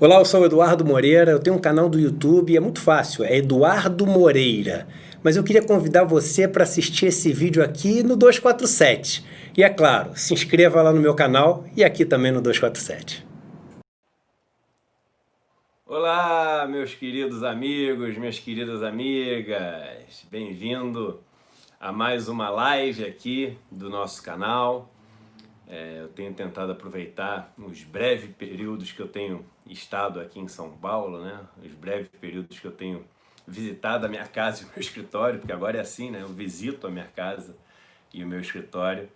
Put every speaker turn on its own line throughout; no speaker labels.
Olá, eu sou o Eduardo Moreira, eu tenho um canal do YouTube, é muito fácil, é Eduardo Moreira. Mas eu queria convidar você para assistir esse vídeo aqui no 247. E é claro, se inscreva lá no meu canal e aqui também no 247.
Olá, meus queridos amigos, minhas queridas amigas, bem-vindo a mais uma live aqui do nosso canal. Eu tenho tentado aproveitar os breves períodos que eu tenho estado aqui em São Paulo, né? Os breves períodos que eu tenho visitado a minha casa e o meu escritório, porque agora é assim, né? Eu visito a minha casa e o meu escritório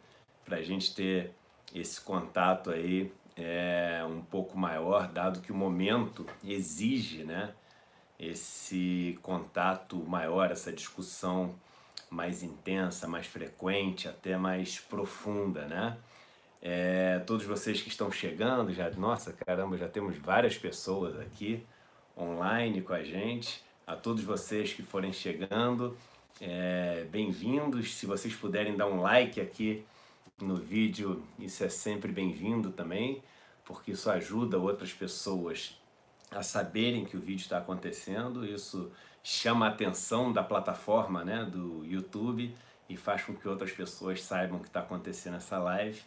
para a gente ter esse contato aí um pouco maior, dado que o momento exige, né? Esse contato maior, essa discussão mais intensa, mais frequente, até mais profunda, né? Todos vocês que estão chegando, já, nossa, caramba, já temos várias pessoas aqui online com a gente. A todos vocês que forem chegando, bem-vindos. Se vocês puderem dar um like aqui no vídeo, isso é sempre bem-vindo também, porque isso ajuda outras pessoas a saberem que o vídeo está acontecendo. Isso chama a atenção da plataforma, né, do YouTube, e faz com que outras pessoas saibam que está acontecendo essa live.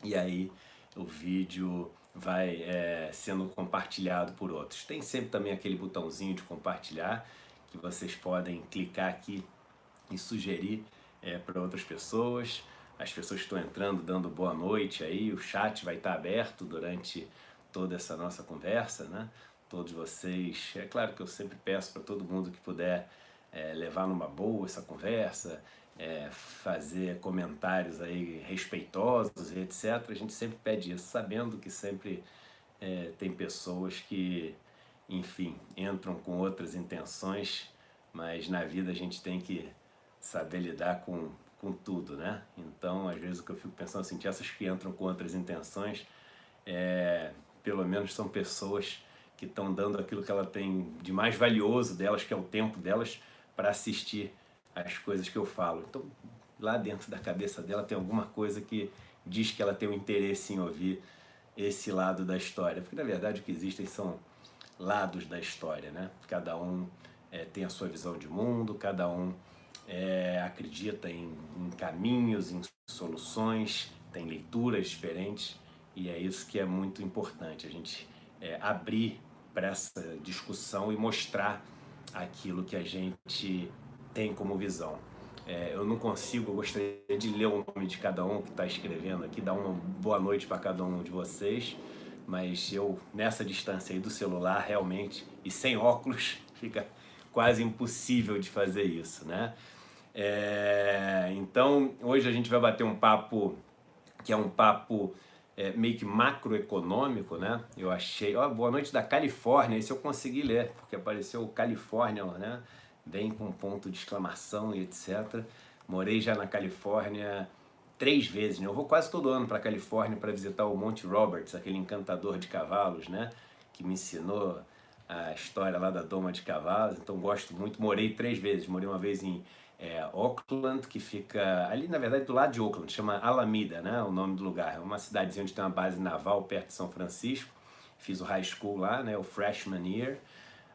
E aí o vídeo vai sendo compartilhado por outros. Tem sempre também aquele botãozinho de compartilhar que vocês podem clicar aqui e sugerir para outras pessoas. As pessoas que estão entrando dando boa noite aí, o chat vai estar aberto durante toda essa nossa conversa, né? Todos vocês, é claro que eu sempre peço para todo mundo que puder levar numa boa essa conversa, fazer comentários aí respeitosos e etc. A gente sempre pede isso, sabendo que sempre tem pessoas que, enfim, entram com outras intenções, mas na vida a gente tem que saber lidar com tudo, né? Então, às vezes o que eu fico pensando assim, que essas que entram com outras intenções, pelo menos são pessoas que estão dando aquilo que ela tem de mais valioso delas, que é o tempo delas, para assistir as coisas que eu falo. Então, lá dentro da cabeça dela tem alguma coisa que diz que ela tem um interesse em ouvir esse lado da história. Porque, na verdade, o que existem são lados da história, né? Cada um tem a sua visão de mundo, cada um acredita em caminhos, em soluções, tem leituras diferentes, e é isso que é muito importante, a gente abrir para essa discussão e mostrar aquilo que a gente tem como visão. Eu não consigo, eu gostaria de ler o nome de cada um que está escrevendo aqui, dar uma boa noite para cada um de vocês, mas eu, nessa distância aí do celular, realmente, e sem óculos, fica quase impossível de fazer isso, né? Então, hoje a gente vai bater um papo que é um papo meio que macroeconômico, né? Eu achei, boa noite da Califórnia, esse eu consegui ler, porque apareceu Califórnia, né? Vem com ponto de exclamação e etc. Morei já na Califórnia 3 vezes, né? Eu vou quase todo ano para a Califórnia para visitar o Monty Roberts, aquele encantador de cavalos, né? Que me ensinou a história lá da doma de cavalos, então gosto muito. Morei 3 vezes, morei uma vez em Oakland, que fica ali, na verdade, do lado de Oakland, chama Alameda, né, o nome do lugar. É uma cidadezinha onde tem uma base naval perto de São Francisco. Fiz o high school lá, né, o freshman year.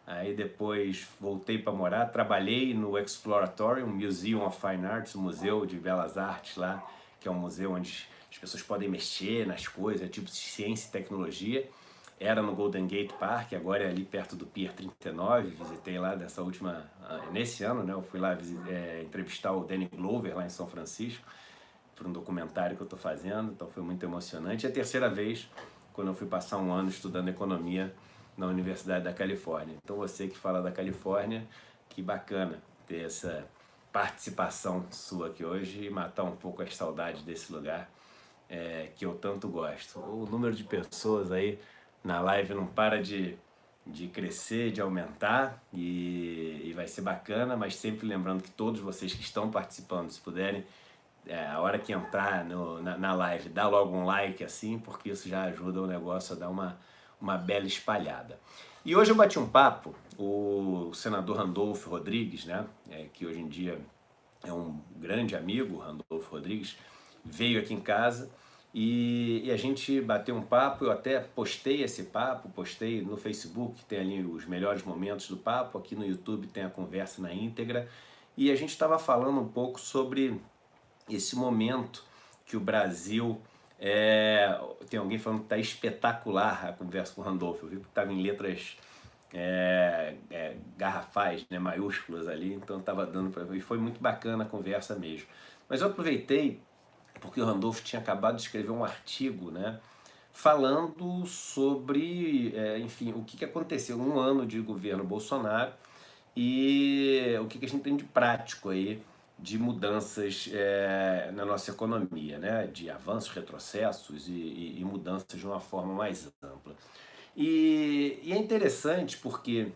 Aí depois voltei para morar, trabalhei no Exploratorium, Museum of Fine Arts, o Museu de Belas Artes lá, que é um museu onde as pessoas podem mexer nas coisas, tipo ciência e tecnologia. Era no Golden Gate Park, agora é ali perto do Pier 39, visitei lá nesse ano, né, eu fui lá entrevistar o Danny Glover lá em São Francisco, para um documentário que eu estou fazendo, então foi muito emocionante. E a terceira vez, quando eu fui passar um ano estudando economia na Universidade da Califórnia. Então você que fala da Califórnia, que bacana ter essa participação sua aqui hoje e matar um pouco as saudades desse lugar que eu tanto gosto. O número de pessoas aí na live não para de crescer, de aumentar e vai ser bacana, mas sempre lembrando que todos vocês que estão participando, se puderem, a hora que entrar na live, dá logo um like assim, porque isso já ajuda o negócio a dar uma bela espalhada. E hoje eu bati um papo, o senador Randolfo Rodrigues, né, que hoje em dia é um grande amigo, Randolfo Rodrigues, veio aqui em casa e a gente bateu um papo. Eu até postei esse papo, postei no Facebook, tem ali os melhores momentos do papo, aqui no YouTube tem a conversa na íntegra, e a gente estava falando um pouco sobre esse momento que o Brasil tem alguém falando que está espetacular a conversa com o Randolfo. Eu vi que estava em letras garrafais, né, maiúsculas ali, então estava dando para ver, e foi muito bacana a conversa mesmo. Mas eu aproveitei porque o Randolfo tinha acabado de escrever um artigo, né, falando sobre, enfim, o que aconteceu em um ano de governo Bolsonaro e o que a gente tem de prático aí, de mudanças na nossa economia, né, de avanços, retrocessos e mudanças de uma forma mais ampla. E é interessante porque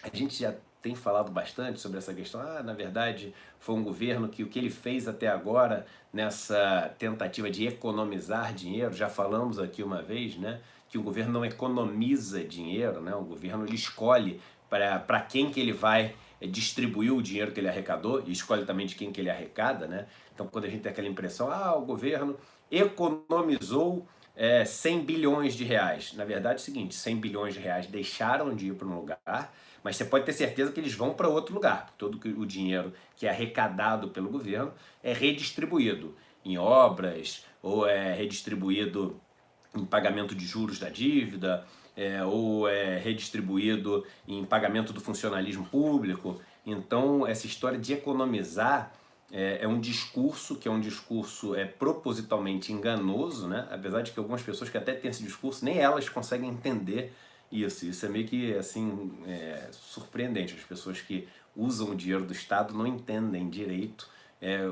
a gente já tem falado bastante sobre essa questão. Na verdade, foi um governo que o que ele fez até agora nessa tentativa de economizar dinheiro, já falamos aqui uma vez, né, que o governo não economiza dinheiro, né, o governo ele escolhe para quem que ele vai distribuir o dinheiro que ele arrecadou e escolhe também de quem que ele arrecada, né? Então, quando a gente tem aquela impressão, o governo economizou 100 bilhões de reais. Na verdade é o seguinte, 100 bilhões de reais deixaram de ir para um lugar, mas você pode ter certeza que eles vão para outro lugar. Todo o dinheiro que é arrecadado pelo governo é redistribuído em obras, ou é redistribuído em pagamento de juros da dívida, ou é redistribuído em pagamento do funcionalismo público. Então, essa história de economizar é um discurso que é um discurso propositalmente enganoso, né? Apesar de que algumas pessoas que até têm esse discurso, nem elas conseguem entender isso. Isso é meio que assim, surpreendente. As pessoas que usam o dinheiro do Estado não entendem direito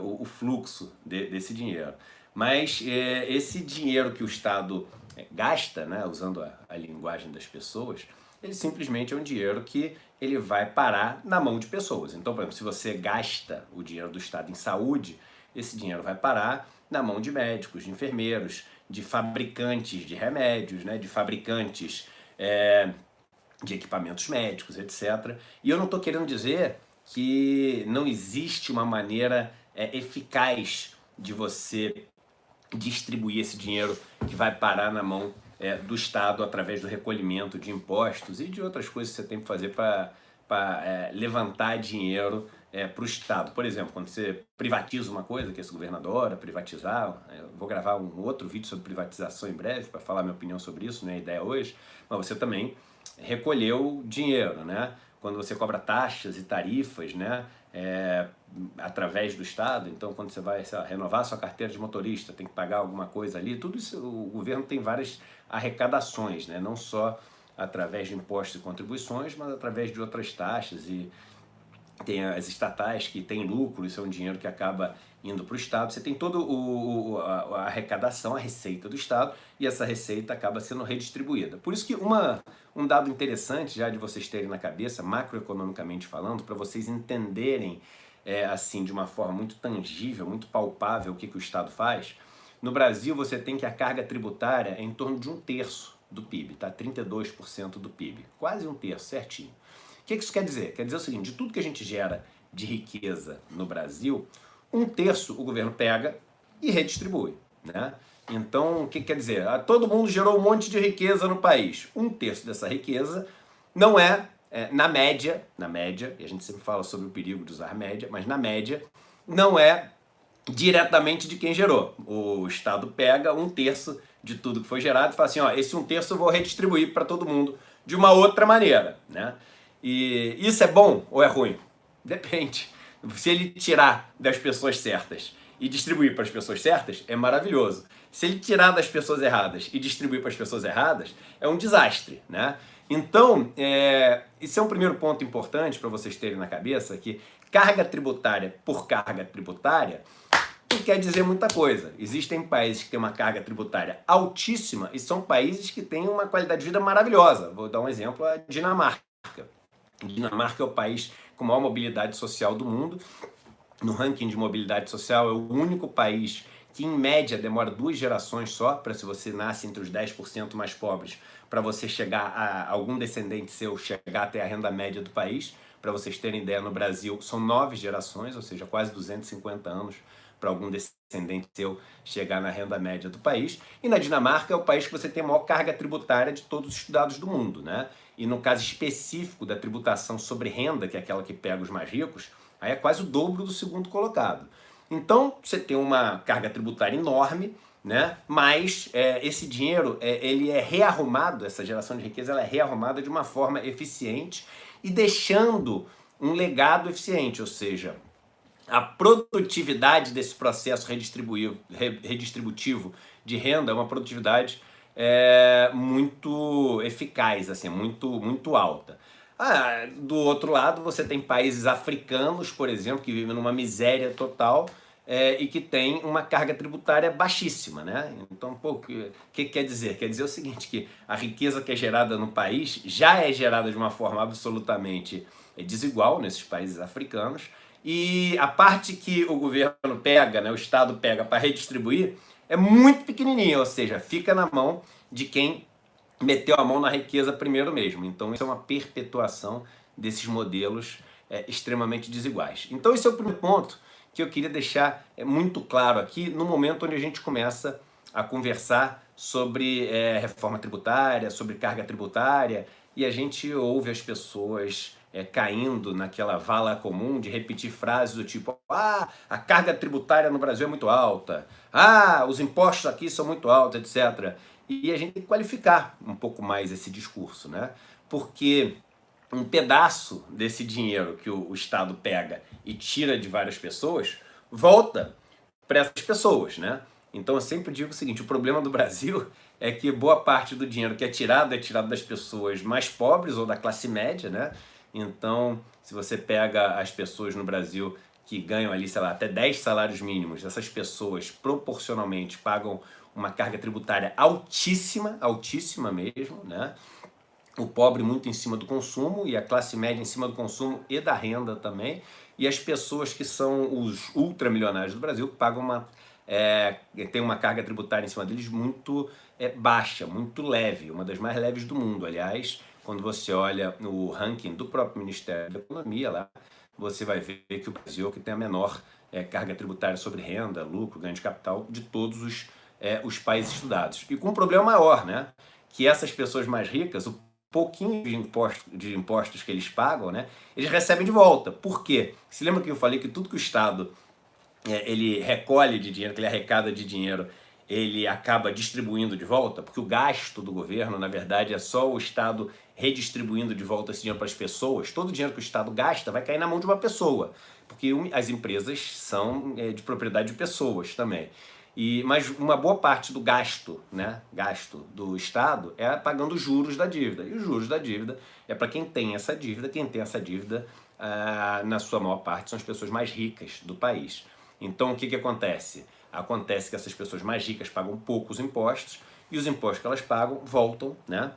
o fluxo desse dinheiro. Mas esse dinheiro que o Estado gasta, né, usando a linguagem das pessoas, ele simplesmente é um dinheiro que ele vai parar na mão de pessoas. Então, por exemplo, se você gasta o dinheiro do Estado em saúde, esse dinheiro vai parar na mão de médicos, de enfermeiros, de fabricantes de remédios, né, de fabricantes de equipamentos médicos, etc. E eu não estou querendo dizer que não existe uma maneira eficaz de você distribuir esse dinheiro que vai parar na mão do Estado através do recolhimento de impostos e de outras coisas que você tem que fazer para levantar dinheiro para o Estado. Por exemplo, quando você privatiza uma coisa, que esse governo adora privatizar, eu vou gravar um outro vídeo sobre privatização em breve para falar minha opinião sobre isso, não é a ideia hoje, mas você também recolheu dinheiro, né? Quando você cobra taxas e tarifas, né, através do Estado, então quando você vai renovar sua carteira de motorista, tem que pagar alguma coisa ali, tudo isso o governo tem várias arrecadações, né, não só através de impostos e contribuições, mas através de outras taxas, e tem as estatais que têm lucro, isso é um dinheiro que acaba indo para o Estado. Você tem toda a arrecadação, a receita do Estado, e essa receita acaba sendo redistribuída. Por isso que um dado interessante, já de vocês terem na cabeça, macroeconomicamente falando, para vocês entenderem assim de uma forma muito tangível, muito palpável o que o Estado faz. No Brasil, você tem que a carga tributária é em torno de 1/3 do PIB, tá? 32% do PIB, quase 1/3, certinho. O que isso quer dizer? Quer dizer o seguinte, de tudo que a gente gera de riqueza no Brasil, 1/3 o governo pega e redistribui, né? Então, o que quer dizer? Todo mundo gerou um monte de riqueza no país. 1/3 dessa riqueza não na média, e a gente sempre fala sobre o perigo de usar média, mas na média, não é diretamente de quem gerou. O Estado pega 1/3 de tudo que foi gerado e fala assim, esse 1/3 eu vou redistribuir para todo mundo de uma outra maneira, né? E isso é bom ou é ruim? Depende. Se ele tirar das pessoas certas e distribuir para as pessoas certas, é maravilhoso. Se ele tirar das pessoas erradas e distribuir para as pessoas erradas, é um desastre, né? Então, isso é um primeiro ponto importante para vocês terem na cabeça, que carga tributária por carga tributária não quer dizer muita coisa. Existem países que têm uma carga tributária altíssima e são países que têm uma qualidade de vida maravilhosa. Vou dar um exemplo, a Dinamarca. A Dinamarca é o país com maior mobilidade social do mundo. No ranking de mobilidade social é o único país que em média demora 2 gerações só, para se você nasce entre os 10% mais pobres, para você chegar a algum descendente seu chegar até a renda média do país. Para vocês terem ideia, no Brasil são 9 gerações, ou seja, quase 250 anos para algum descendente seu chegar na renda média do país. E na Dinamarca é o país que você tem a maior carga tributária de todos os estudados do mundo, né? E no caso específico da tributação sobre renda, que é aquela que pega os mais ricos, aí é quase o dobro do segundo colocado. Então você tem uma carga tributária enorme, né? Mas esse dinheiro ele é rearrumado, essa geração de riqueza ela é rearrumada de uma forma eficiente e deixando um legado eficiente, ou seja, a produtividade desse processo redistributivo de renda é uma produtividade muito eficaz, assim, muito alta. Do outro lado, você tem países africanos, por exemplo, que vivem numa miséria total e que tem uma carga tributária baixíssima, né? Então, pô, o que quer dizer? Quer dizer o seguinte, que a riqueza que é gerada no país já é gerada de uma forma absolutamente desigual nesses países africanos, e a parte que o governo pega, né, o Estado pega para redistribuir, é muito pequenininha, ou seja, fica na mão de quem meteu a mão na riqueza primeiro mesmo. Então isso é uma perpetuação desses modelos extremamente desiguais. Então esse é o primeiro ponto que eu queria deixar muito claro aqui no momento onde a gente começa a conversar sobre reforma tributária, sobre carga tributária, e a gente ouve as pessoas caindo naquela vala comum de repetir frases do tipo: ah, a carga tributária no Brasil é muito alta, ah, os impostos aqui são muito altos, etc. E a gente tem que qualificar um pouco mais esse discurso, né? Porque um pedaço desse dinheiro que o Estado pega e tira de várias pessoas volta para essas pessoas, né? Então eu sempre digo o seguinte: o problema do Brasil é que boa parte do dinheiro que é tirado das pessoas mais pobres ou da classe média, né? Então, se você pega as pessoas no Brasil que ganham ali, sei lá, até 10 salários mínimos, essas pessoas proporcionalmente pagam uma carga tributária altíssima, altíssima mesmo, né? O pobre muito em cima do consumo e a classe média em cima do consumo e da renda também, e as pessoas que são os ultramilionários do Brasil pagam tem uma carga tributária em cima deles muito baixa, muito leve, uma das mais leves do mundo. Aliás, quando você olha no ranking do próprio Ministério da Economia lá, você vai ver que o Brasil é o que tem a menor carga tributária sobre renda, lucro, ganho de capital de todos os países estudados. E com um problema maior, né? Que essas pessoas mais ricas, o pouquinho de impostos que eles pagam, né? Eles recebem de volta. Por quê? Se lembra que eu falei que tudo que o Estado ele recolhe de dinheiro, que ele arrecada de dinheiro, ele acaba distribuindo de volta, porque o gasto do governo, na verdade, é só o Estado redistribuindo de volta esse dinheiro para as pessoas. Todo o dinheiro que o Estado gasta vai cair na mão de uma pessoa, porque as empresas são de propriedade de pessoas também. Mas uma boa parte do gasto, né, gasto do Estado é pagando os juros da dívida. E os juros da dívida é para quem tem essa dívida. Quem tem essa dívida, na sua maior parte, são as pessoas mais ricas do país. Então, o que acontece? Acontece que essas pessoas mais ricas pagam poucos impostos e os impostos que elas pagam voltam, né,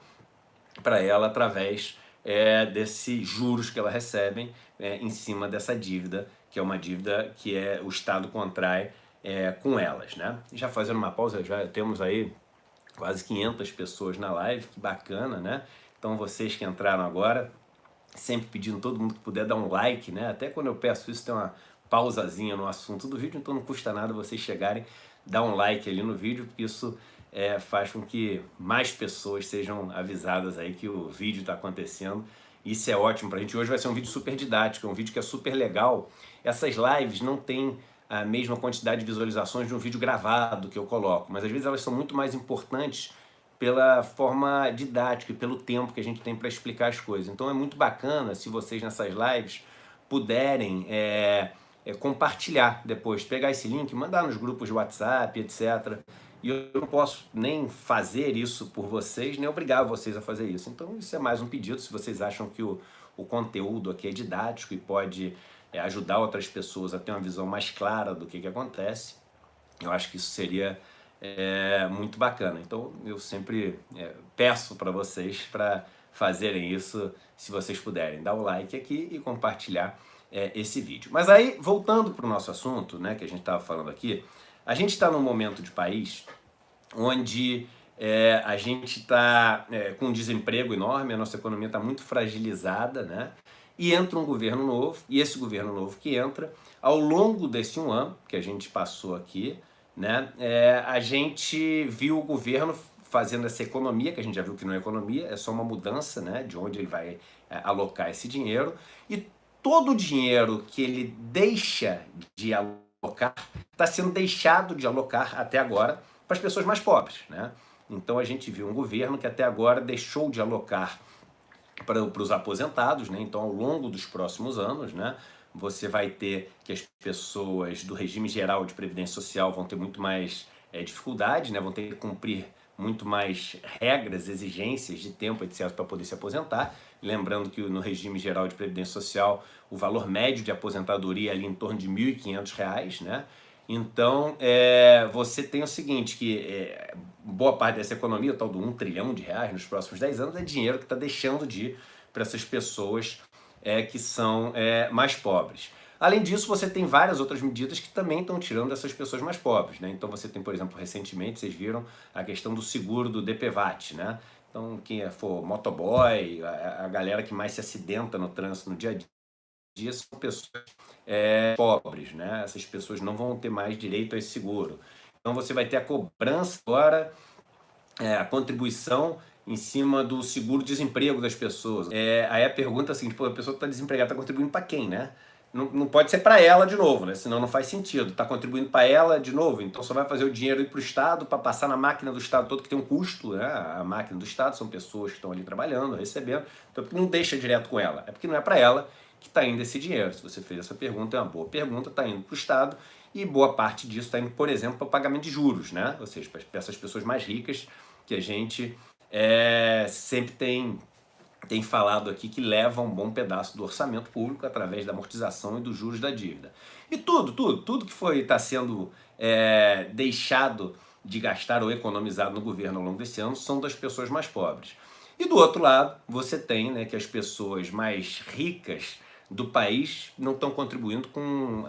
para ela através desses juros que elas recebem em cima dessa dívida, que é uma dívida que o Estado contrai com elas, né? Já fazendo uma pausa, já temos aí quase 500 pessoas na live, que bacana, né? Então vocês que entraram agora, sempre pedindo todo mundo que puder dar um like, né? Até quando eu peço isso tem uma pausazinha no assunto do vídeo, então não custa nada vocês chegarem, dar um like ali no vídeo, porque isso faz com que mais pessoas sejam avisadas aí que o vídeo está acontecendo. Isso é ótimo pra gente. Hoje vai ser um vídeo super didático, um vídeo que é super legal. Essas lives não têm a mesma quantidade de visualizações de um vídeo gravado que eu coloco, mas às vezes elas são muito mais importantes pela forma didática e pelo tempo que a gente tem para explicar as coisas. Então é muito bacana se vocês nessas lives puderem compartilhar depois, pegar esse link, mandar nos grupos de WhatsApp, etc. E eu não posso nem fazer isso por vocês, nem obrigar vocês a fazer isso. Então isso é mais um pedido, se vocês acham que o conteúdo aqui é didático e pode ajudar outras pessoas a ter uma visão mais clara do que acontece, eu acho que isso seria muito bacana. Então eu sempre peço para vocês para fazerem isso, se vocês puderem, dar o like aqui e compartilhar esse vídeo. Mas aí, voltando para o nosso assunto, né, que a gente estava falando aqui, a gente está num momento de país onde a gente está com um desemprego enorme, a nossa economia está muito fragilizada, né? e entra um governo novo, e esse governo novo que entra, ao longo desse 1 ano que a gente passou aqui, né, a gente viu o governo fazendo essa economia, que a gente já viu que não é economia, é só uma mudança, né, de onde ele vai alocar esse dinheiro, e todo o dinheiro que ele deixa de alocar está sendo deixado de alocar até agora para as pessoas mais pobres, né? Então a gente viu um governo que até agora deixou de alocar para os aposentados, né? Então, ao longo dos próximos anos, né, você vai ter que as pessoas do regime geral de previdência social vão ter muito mais dificuldade, né? Vão ter que cumprir muito mais regras, exigências de tempo, etc., para poder se aposentar. Lembrando que no regime geral de previdência social, o valor médio de aposentadoria é ali em torno de R$ 1.500, né? Então, você tem o seguinte, que boa parte dessa economia, o tal do R$ 1 trilhão nos próximos 10 anos, é dinheiro que está deixando de ir para essas pessoas que são mais pobres. Além disso, você tem várias outras medidas que também estão tirando essas pessoas mais pobres, né? Então você tem, por exemplo, recentemente, vocês viram a questão do seguro do DPVAT, né? Então, quem for motoboy, a galera que mais se acidenta no trânsito no dia a dia são pessoas pobres, né? Essas pessoas não vão ter mais direito a esse seguro. Então você vai ter a cobrança agora, a contribuição em cima do seguro-desemprego das pessoas. Aí a pergunta é assim, a pessoa está desempregada, está contribuindo para quem, né? Não pode ser para ela de novo, né? Senão não faz sentido. Está contribuindo para ela de novo, então só vai fazer o dinheiro ir para o Estado, para passar na máquina do Estado todo, que tem um custo, né? A máquina do Estado são pessoas que estão ali trabalhando, recebendo, então não deixa direto com ela. É porque não é para ela que está indo esse dinheiro. Se você fez essa pergunta, é uma boa pergunta, está indo para o Estado, e boa parte disso está indo, por exemplo, para o pagamento de juros, né? Ou seja, para essas pessoas mais ricas que a gente sempre tem falado aqui, que levam um bom pedaço do orçamento público através da amortização e dos juros da dívida. E tudo que está sendo deixado de gastar ou economizado no governo ao longo desse ano são das pessoas mais pobres. E do outro lado, você tem, né, que as pessoas mais ricas do país não estão contribuindo com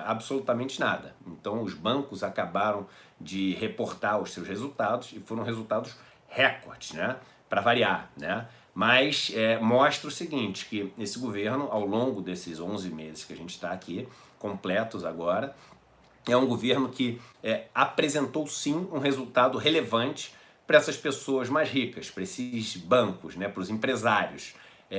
absolutamente nada. Então os bancos acabaram de reportar os seus resultados e foram resultados recordes, né? Para variar, né? Mas mostra o seguinte, que esse governo, ao longo desses 11 meses que a gente está aqui, completos agora, é um governo que apresentou sim um resultado relevante para essas pessoas mais ricas, para esses bancos, né, para os empresários.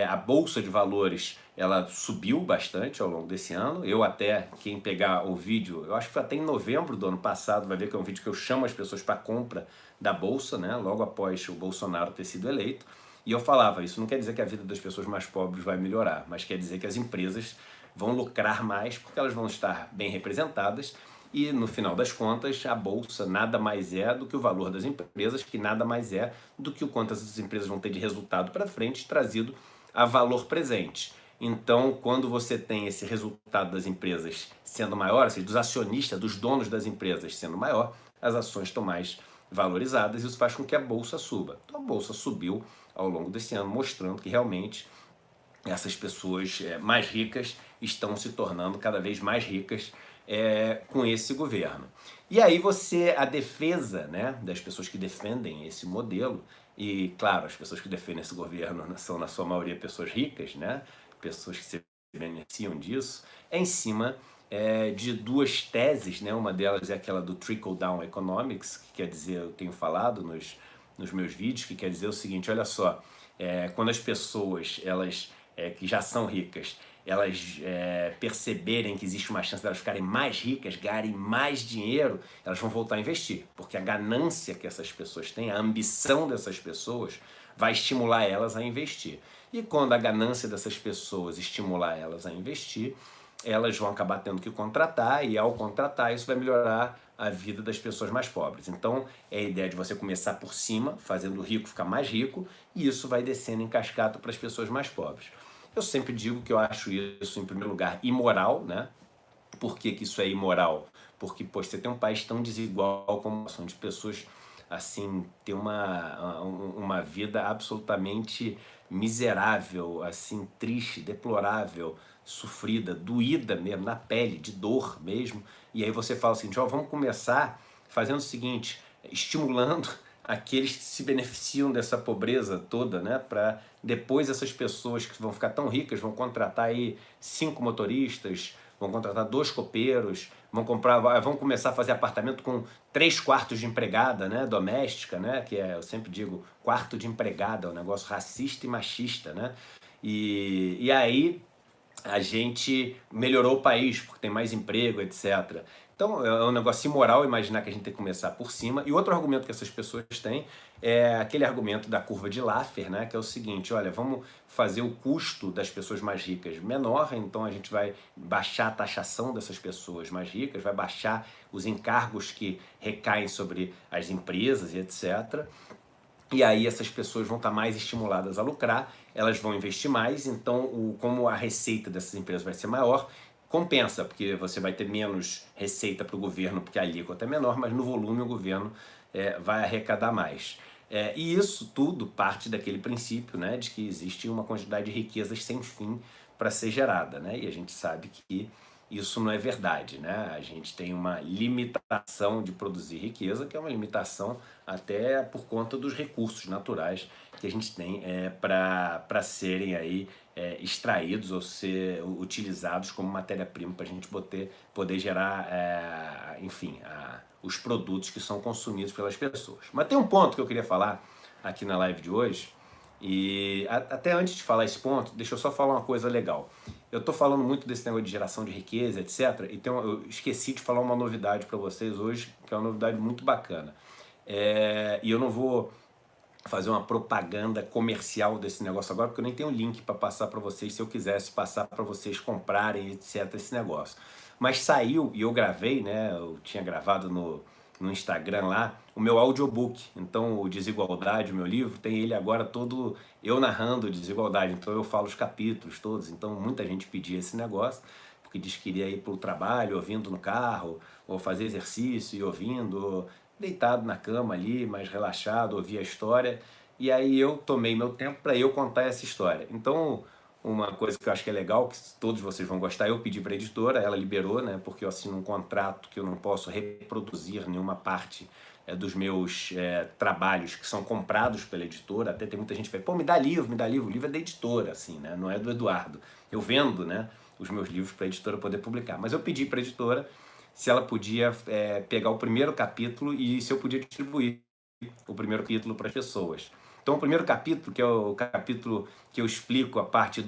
A Bolsa de Valores, ela subiu bastante ao longo desse ano. Eu até, quem pegar o vídeo, eu acho que foi até em novembro do ano passado, vai ver que é um vídeo que eu chamo as pessoas para compra da Bolsa, né, logo após o Bolsonaro ter sido eleito. E eu falava, isso não quer dizer que a vida das pessoas mais pobres vai melhorar, mas quer dizer que as empresas vão lucrar mais porque elas vão estar bem representadas. E no final das contas, a Bolsa nada mais é do que o valor das empresas, que nada mais é do que o quanto essas empresas vão ter de resultado para frente, trazido a valor presente. Então, quando você tem esse resultado das empresas sendo maior, ou seja, dos acionistas, dos donos das empresas sendo maior, as ações estão mais valorizadas e isso faz com que a Bolsa suba. Então, a Bolsa subiu ao longo desse ano, mostrando que realmente essas pessoas mais ricas estão se tornando cada vez mais ricas com esse governo. E aí a defesa, né, das pessoas que defendem esse modelo, e claro, as pessoas que defendem esse governo são na sua maioria pessoas ricas, né, pessoas que se beneficiam disso, em cima de duas teses, né, uma delas é aquela do trickle-down economics, que quer dizer, eu tenho falado nos meus vídeos, que quer dizer o seguinte, olha só, quando as pessoas, elas que já são ricas, elas perceberem que existe uma chance de elas ficarem mais ricas, ganharem mais dinheiro, elas vão voltar a investir, porque a ganância que essas pessoas têm, a ambição dessas pessoas vai estimular elas a investir. E quando a ganância dessas pessoas estimular elas a investir, elas vão acabar tendo que contratar, e ao contratar isso vai melhorar a vida das pessoas mais pobres. Então é a ideia de você começar por cima, fazendo o rico ficar mais rico, e isso vai descendo em cascata para as pessoas mais pobres. Eu sempre digo que eu acho isso, em primeiro lugar, imoral, né? Por que isso é imoral? Porque, poxa, você tem um país tão desigual como são de pessoas, assim, ter uma vida absolutamente miserável, assim, triste, deplorável, sofrida, doída mesmo, na pele, de dor mesmo. E aí você fala assim, ó, vamos começar fazendo o seguinte, estimulando aqueles que se beneficiam dessa pobreza toda, né? Para depois essas pessoas que vão ficar tão ricas vão contratar aí 5 motoristas, vão contratar 2 copeiros, vão começar a fazer apartamento com 3 quartos de empregada, né? Doméstica, né? Que é, eu sempre digo, quarto de empregada, é um negócio racista e machista, né? E aí a gente melhorou o país, porque tem mais emprego, etc. Então é um negócio imoral imaginar que a gente tem que começar por cima. E outro argumento que essas pessoas têm é aquele argumento da curva de Laffer, né, que é o seguinte: olha, vamos fazer o custo das pessoas mais ricas menor, então a gente vai baixar a taxação dessas pessoas mais ricas, vai baixar os encargos que recaem sobre as empresas e etc. E aí essas pessoas vão estar mais estimuladas a lucrar, elas vão investir mais, então como a receita dessas empresas vai ser maior, compensa, porque você vai ter menos receita para o governo, porque a alíquota é menor, mas no volume o governo vai arrecadar mais. E isso tudo parte daquele princípio, né, de que existe uma quantidade de riquezas sem fim para ser gerada, né? E a gente sabe que isso não é verdade, né? A gente tem uma limitação de produzir riqueza, que é uma limitação até por conta dos recursos naturais que a gente tem para serem aí extraídos ou ser utilizados como matéria-prima para a gente poder gerar, enfim, os produtos que são consumidos pelas pessoas. Mas tem um ponto que eu queria falar aqui na live de hoje, e até antes de falar esse ponto, deixa eu só falar uma coisa legal. Eu estou falando muito desse negócio de geração de riqueza, etc. E eu esqueci de falar uma novidade para vocês hoje, que é uma novidade muito bacana. E eu não vou fazer uma propaganda comercial desse negócio agora, porque eu nem tenho link para passar para vocês, se eu quisesse passar para vocês comprarem, etc, esse negócio. Mas saiu, e eu gravei, né, eu tinha gravado no Instagram lá, o meu audiobook. Então o Desigualdade, o meu livro, tem ele agora todo, eu narrando Desigualdade, então eu falo os capítulos todos, então muita gente pedia esse negócio, porque diz que queria ir para o trabalho, ouvindo no carro, ou fazer exercício e ouvindo, ou deitado na cama ali, mais relaxado, ouvir a história. E aí eu tomei meu tempo para eu contar essa história. Então, uma coisa que eu acho que é legal, que todos vocês vão gostar, eu pedi para a editora, ela liberou, né? Porque eu assino um contrato que eu não posso reproduzir nenhuma parte dos meus trabalhos que são comprados pela editora. Até tem muita gente que fala, pô, me dá livro, o livro é da editora, assim, né? Não é do Eduardo. Eu vendo, né, os meus livros para a editora poder publicar. Mas eu pedi para a editora se ela podia pegar o primeiro capítulo e se eu podia distribuir o primeiro capítulo para as pessoas. Então, o primeiro capítulo, que é o capítulo que eu explico a parte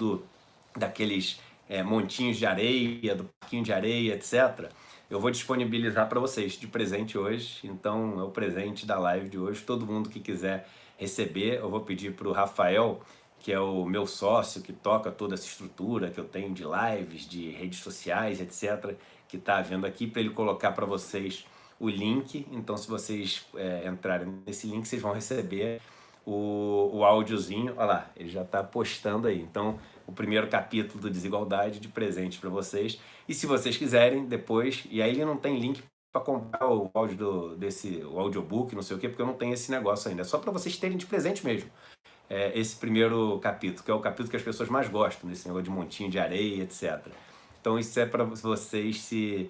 daqueles montinhos de areia, do parquinho de areia, etc., eu vou disponibilizar para vocês de presente hoje. Então, é o presente da live de hoje. Todo mundo que quiser receber, eu vou pedir para o Rafael, que é o meu sócio, que toca toda essa estrutura que eu tenho de lives, de redes sociais, etc., que está vendo aqui, para ele colocar para vocês o link. Então, se vocês entrarem nesse link, vocês vão receber o áudiozinho. Olha lá, ele já está postando aí. Então, o primeiro capítulo do Desigualdade de presente para vocês. E se vocês quiserem, depois... E aí ele não tem link para comprar o áudio o audiobook, não sei o quê, porque eu não tenho esse negócio ainda. É só para vocês terem de presente mesmo. Esse primeiro capítulo, que é o capítulo que as pessoas mais gostam, desse negócio de montinho de areia, etc. Então isso é para vocês se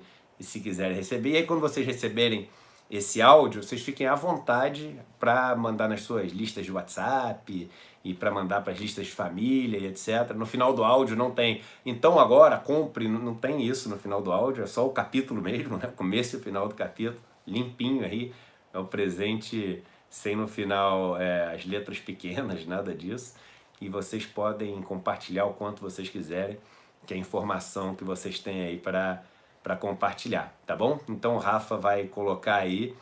quiserem receber. E aí quando vocês receberem esse áudio, vocês fiquem à vontade para mandar nas suas listas de WhatsApp e para mandar para as listas de família e etc. No final do áudio não tem, então agora compre, não tem isso no final do áudio, é só o capítulo mesmo, né? Começo e o final do capítulo, limpinho aí, é o presente sem no final as letras pequenas, nada disso. E vocês podem compartilhar o quanto vocês quiserem, que é a informação que vocês têm aí para compartilhar, tá bom? Então o Rafa vai colocar aí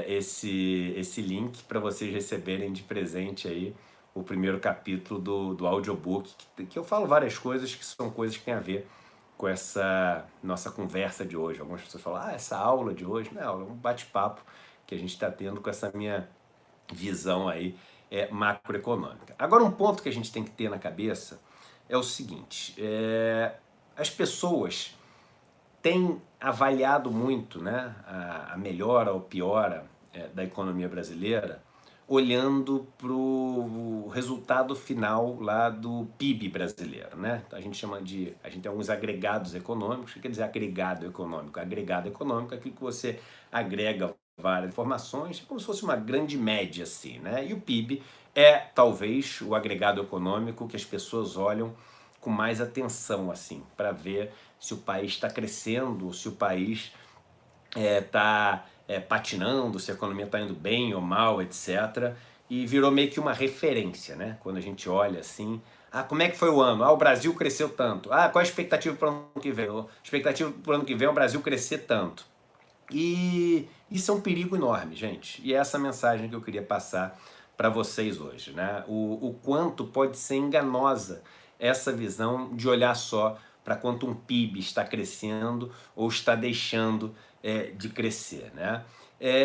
esse link para vocês receberem de presente aí o primeiro capítulo do audiobook, que eu falo várias coisas que são coisas que têm a ver com essa nossa conversa de hoje. Algumas pessoas falam, essa aula de hoje não é aula, é um bate-papo que a gente está tendo com essa minha visão aí macroeconômica. Agora, um ponto que a gente tem que ter na cabeça é o seguinte, as pessoas têm avaliado muito, né, a melhora ou piora da economia brasileira olhando para o resultado final lá do PIB brasileiro, né? Então, a gente tem alguns agregados econômicos. O que quer dizer agregado econômico? Agregado econômico é aquilo que você agrega várias informações, é como se fosse uma grande média assim, né? E o PIB é talvez o agregado econômico que as pessoas olham com mais atenção assim, para ver se o país está crescendo, se o país está patinando, se a economia está indo bem ou mal, etc. E virou meio que uma referência, né? Quando a gente olha assim, como é que foi o ano? O Brasil cresceu tanto. Qual é a expectativa para o ano que vem? A expectativa para o ano que vem é o Brasil crescer tanto. E isso é um perigo enorme, gente. E é essa mensagem que eu queria passar para vocês hoje, né? O quanto pode ser enganosa essa visão de olhar só para quanto um PIB está crescendo ou está deixando de crescer, né?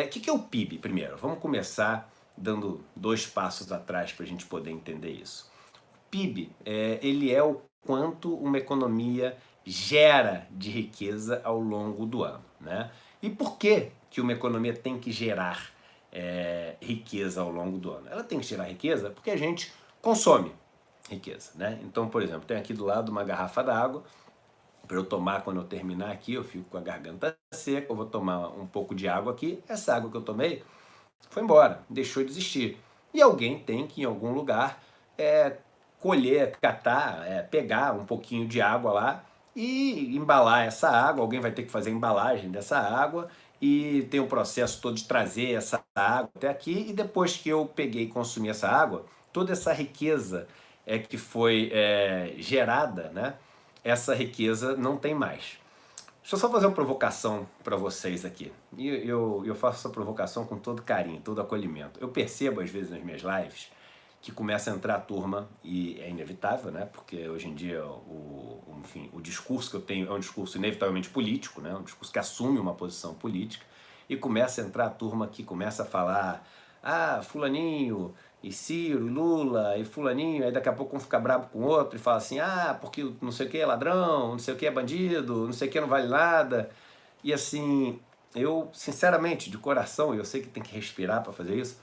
O que é o PIB, primeiro? Vamos começar dando 2 passos atrás para a gente poder entender isso. O PIB, ele é o quanto uma economia gera de riqueza ao longo do ano, né? E por que uma economia tem que gerar riqueza ao longo do ano? Ela tem que gerar riqueza porque a gente consome riqueza, né? Então, por exemplo, tem aqui do lado uma garrafa d'água para eu tomar quando eu terminar aqui, eu fico com a garganta seca, eu vou tomar um pouco de água aqui, essa água que eu tomei foi embora, deixou de existir. E alguém tem que, em algum lugar, colher, catar, pegar um pouquinho de água lá e embalar essa água. Alguém vai ter que fazer a embalagem dessa água e tem o processo todo de trazer essa água até aqui. E depois que eu peguei e consumi essa água, toda essa riqueza que foi gerada, né? Essa riqueza não tem mais. Deixa eu só fazer uma provocação para vocês aqui. E eu faço essa provocação com todo carinho, todo acolhimento. Eu percebo, às vezes, nas minhas lives, que começa a entrar a turma, e é inevitável, né? Porque hoje em dia o discurso que eu tenho é um discurso inevitavelmente político, né? Um discurso que assume uma posição política, e começa a entrar a turma que começa a falar fulaninho, e Ciro, e Lula, e fulaninho, aí daqui a pouco um fica bravo com o outro e fala assim, porque não sei o que é ladrão, não sei o que é bandido, não sei o que não vale nada. E assim, eu sinceramente, de coração, eu sei que tem que respirar para fazer isso,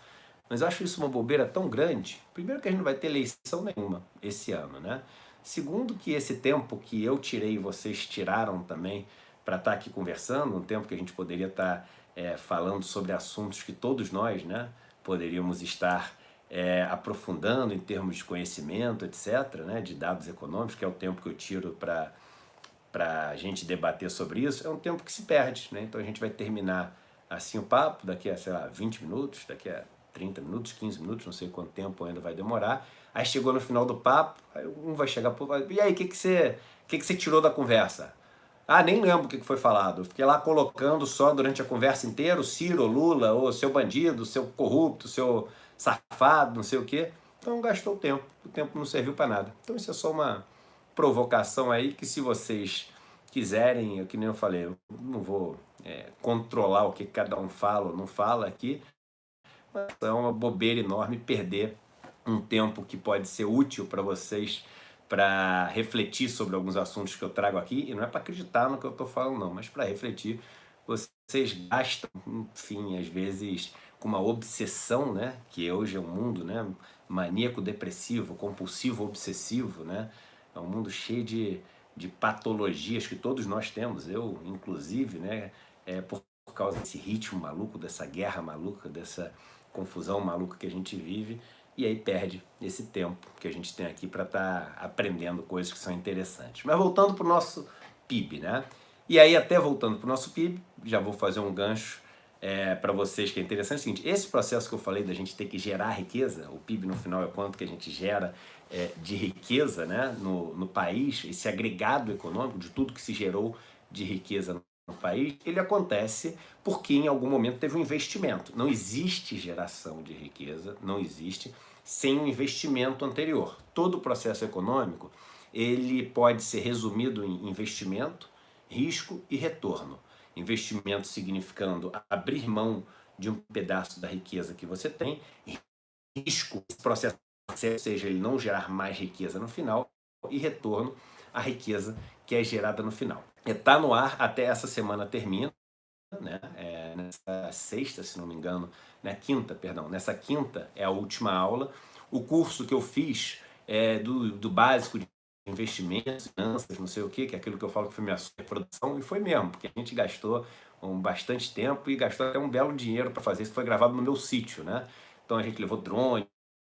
mas eu acho isso uma bobeira tão grande. Primeiro que a gente não vai ter eleição nenhuma esse ano, né? Segundo que esse tempo que eu tirei e vocês tiraram também para estar aqui conversando, um tempo que a gente poderia estar falando sobre assuntos que todos nós, né, poderíamos estar aprofundando em termos de conhecimento, etc., né, de dados econômicos, que é o tempo que eu tiro para a gente debater sobre isso, é um tempo que se perde, né? Então a gente vai terminar assim o papo, daqui a, sei lá, 20 minutos, daqui a 30 minutos, 15 minutos, não sei quanto tempo ainda vai demorar. Aí chegou no final do papo, aí um vai chegar, e aí, o que você tirou da conversa? Nem lembro o que foi falado. Fiquei lá colocando só durante a conversa inteira o Ciro, Lula, ou seu bandido, seu corrupto, seu safado, não sei o quê. Então gastou o tempo não serviu para nada. Então isso é só uma provocação aí que, se vocês quiserem, que nem eu falei, eu não vou controlar o que cada um fala ou não fala aqui, mas é uma bobeira enorme perder um tempo que pode ser útil para vocês para refletir sobre alguns assuntos que eu trago aqui, e não é para acreditar no que eu estou falando não, mas para refletir. Vocês gastam, enfim, às vezes com uma obsessão, né, que hoje é um mundo, né, maníaco, depressivo, compulsivo, obsessivo, né, é um mundo cheio de patologias que todos nós temos, eu inclusive, né, por causa desse ritmo maluco, dessa guerra maluca, dessa confusão maluca que a gente vive, e aí perde esse tempo que a gente tem aqui para estar aprendendo coisas que são interessantes. Mas voltando para o nosso PIB, né? E aí, até voltando para o nosso PIB, já vou fazer um gancho para vocês que é interessante. É o seguinte, esse processo que eu falei da gente ter que gerar riqueza, o PIB no final é quanto que a gente gera de riqueza, né, no país, esse agregado econômico de tudo que se gerou de riqueza no país, ele acontece porque em algum momento teve um investimento. Não existe geração de riqueza, não existe, sem um investimento anterior. Todo o processo econômico, ele pode ser resumido em investimento, risco e retorno. Investimento significando abrir mão de um pedaço da riqueza que você tem, risco, esse processo, ou seja, ele não gerar mais riqueza no final, e retorno, a riqueza que é gerada no final. Está no ar até essa semana termina, né? Nessa sexta, se não me engano, nessa quinta é a última aula. O curso que eu fiz do básico de investimentos, finanças, não sei o que é aquilo que eu falo que foi minha superprodução, e foi mesmo, porque a gente gastou bastante tempo e gastou até um belo dinheiro para fazer. Isso foi gravado no meu sítio, né? Então a gente levou drone,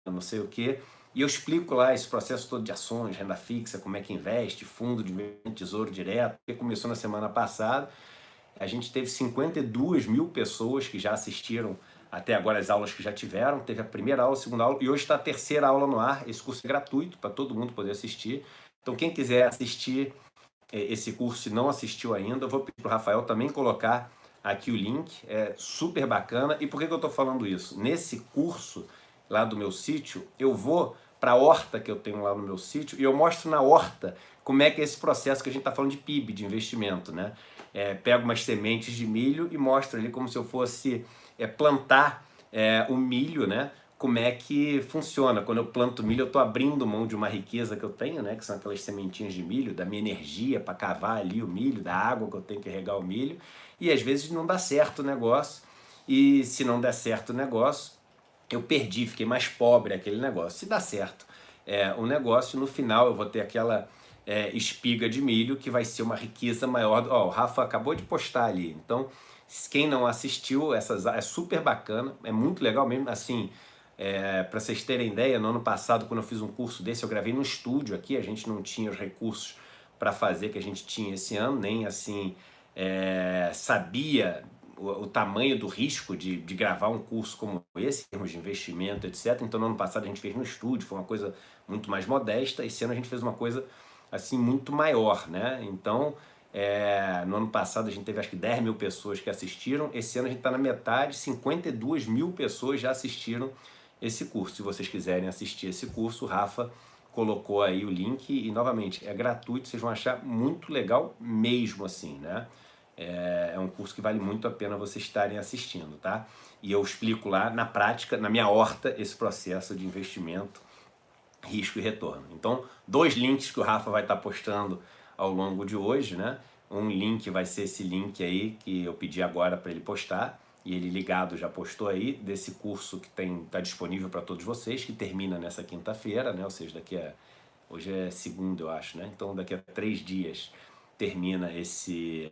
não sei o quê. E eu explico lá esse processo todo de ações, renda fixa, como é que investe, fundo de investimento, tesouro direto, que começou na semana passada. A gente teve 52 mil pessoas que já assistiram até agora as aulas que já tiveram. Teve a primeira aula, a segunda aula e hoje está a terceira aula no ar. Esse curso é gratuito para todo mundo poder assistir. Então quem quiser assistir esse curso e não assistiu ainda, eu vou pedir para o Rafael também colocar aqui o link. É super bacana. E por que eu estou falando isso? Nesse curso lá do meu sítio, eu vou para a horta que eu tenho lá no meu sítio e eu mostro na horta como é que é esse processo que a gente está falando de PIB, de investimento, né? Pego umas sementes de milho e mostro ali como se eu fosse plantar o milho, né? Como é que funciona. Quando eu planto milho, eu estou abrindo mão de uma riqueza que eu tenho, né? Que são aquelas sementinhas de milho, da minha energia para cavar ali o milho, da água que eu tenho que regar o milho. E às vezes não dá certo o negócio. E se não der certo o negócio, eu perdi, fiquei mais pobre aquele negócio. Se dá certo o negócio, no final eu vou ter aquela espiga de milho que vai ser uma riqueza maior. Ó, o Rafa acabou de postar ali. Então, quem não assistiu, é super bacana, é muito legal mesmo. Assim, para vocês terem ideia, no ano passado, quando eu fiz um curso desse, eu gravei no estúdio aqui, a gente não tinha os recursos para fazer que a gente tinha esse ano, nem assim sabia o tamanho do risco de gravar um curso como esse, em termos de investimento, etc. Então, no ano passado a gente fez no estúdio, foi uma coisa muito mais modesta. Esse ano a gente fez uma coisa assim muito maior, né? Então, no ano passado a gente teve acho que 10 mil pessoas que assistiram. Esse ano a gente está na metade, 52 mil pessoas já assistiram esse curso. Se vocês quiserem assistir esse curso, o Rafa colocou aí o link e, novamente, é gratuito, vocês vão achar muito legal mesmo assim, né? É um curso que vale muito a pena vocês estarem assistindo, tá? E eu explico lá na prática, na minha horta, esse processo de investimento, risco e retorno. Então, 2 links que o Rafa vai estar postando ao longo de hoje, né? Um link vai ser esse link aí que eu pedi agora para ele postar, e ele ligado já postou aí, desse curso que está disponível para todos vocês, que termina nessa quinta-feira, né? Ou seja, hoje é segunda, eu acho, né? Então, daqui a 3 dias termina esse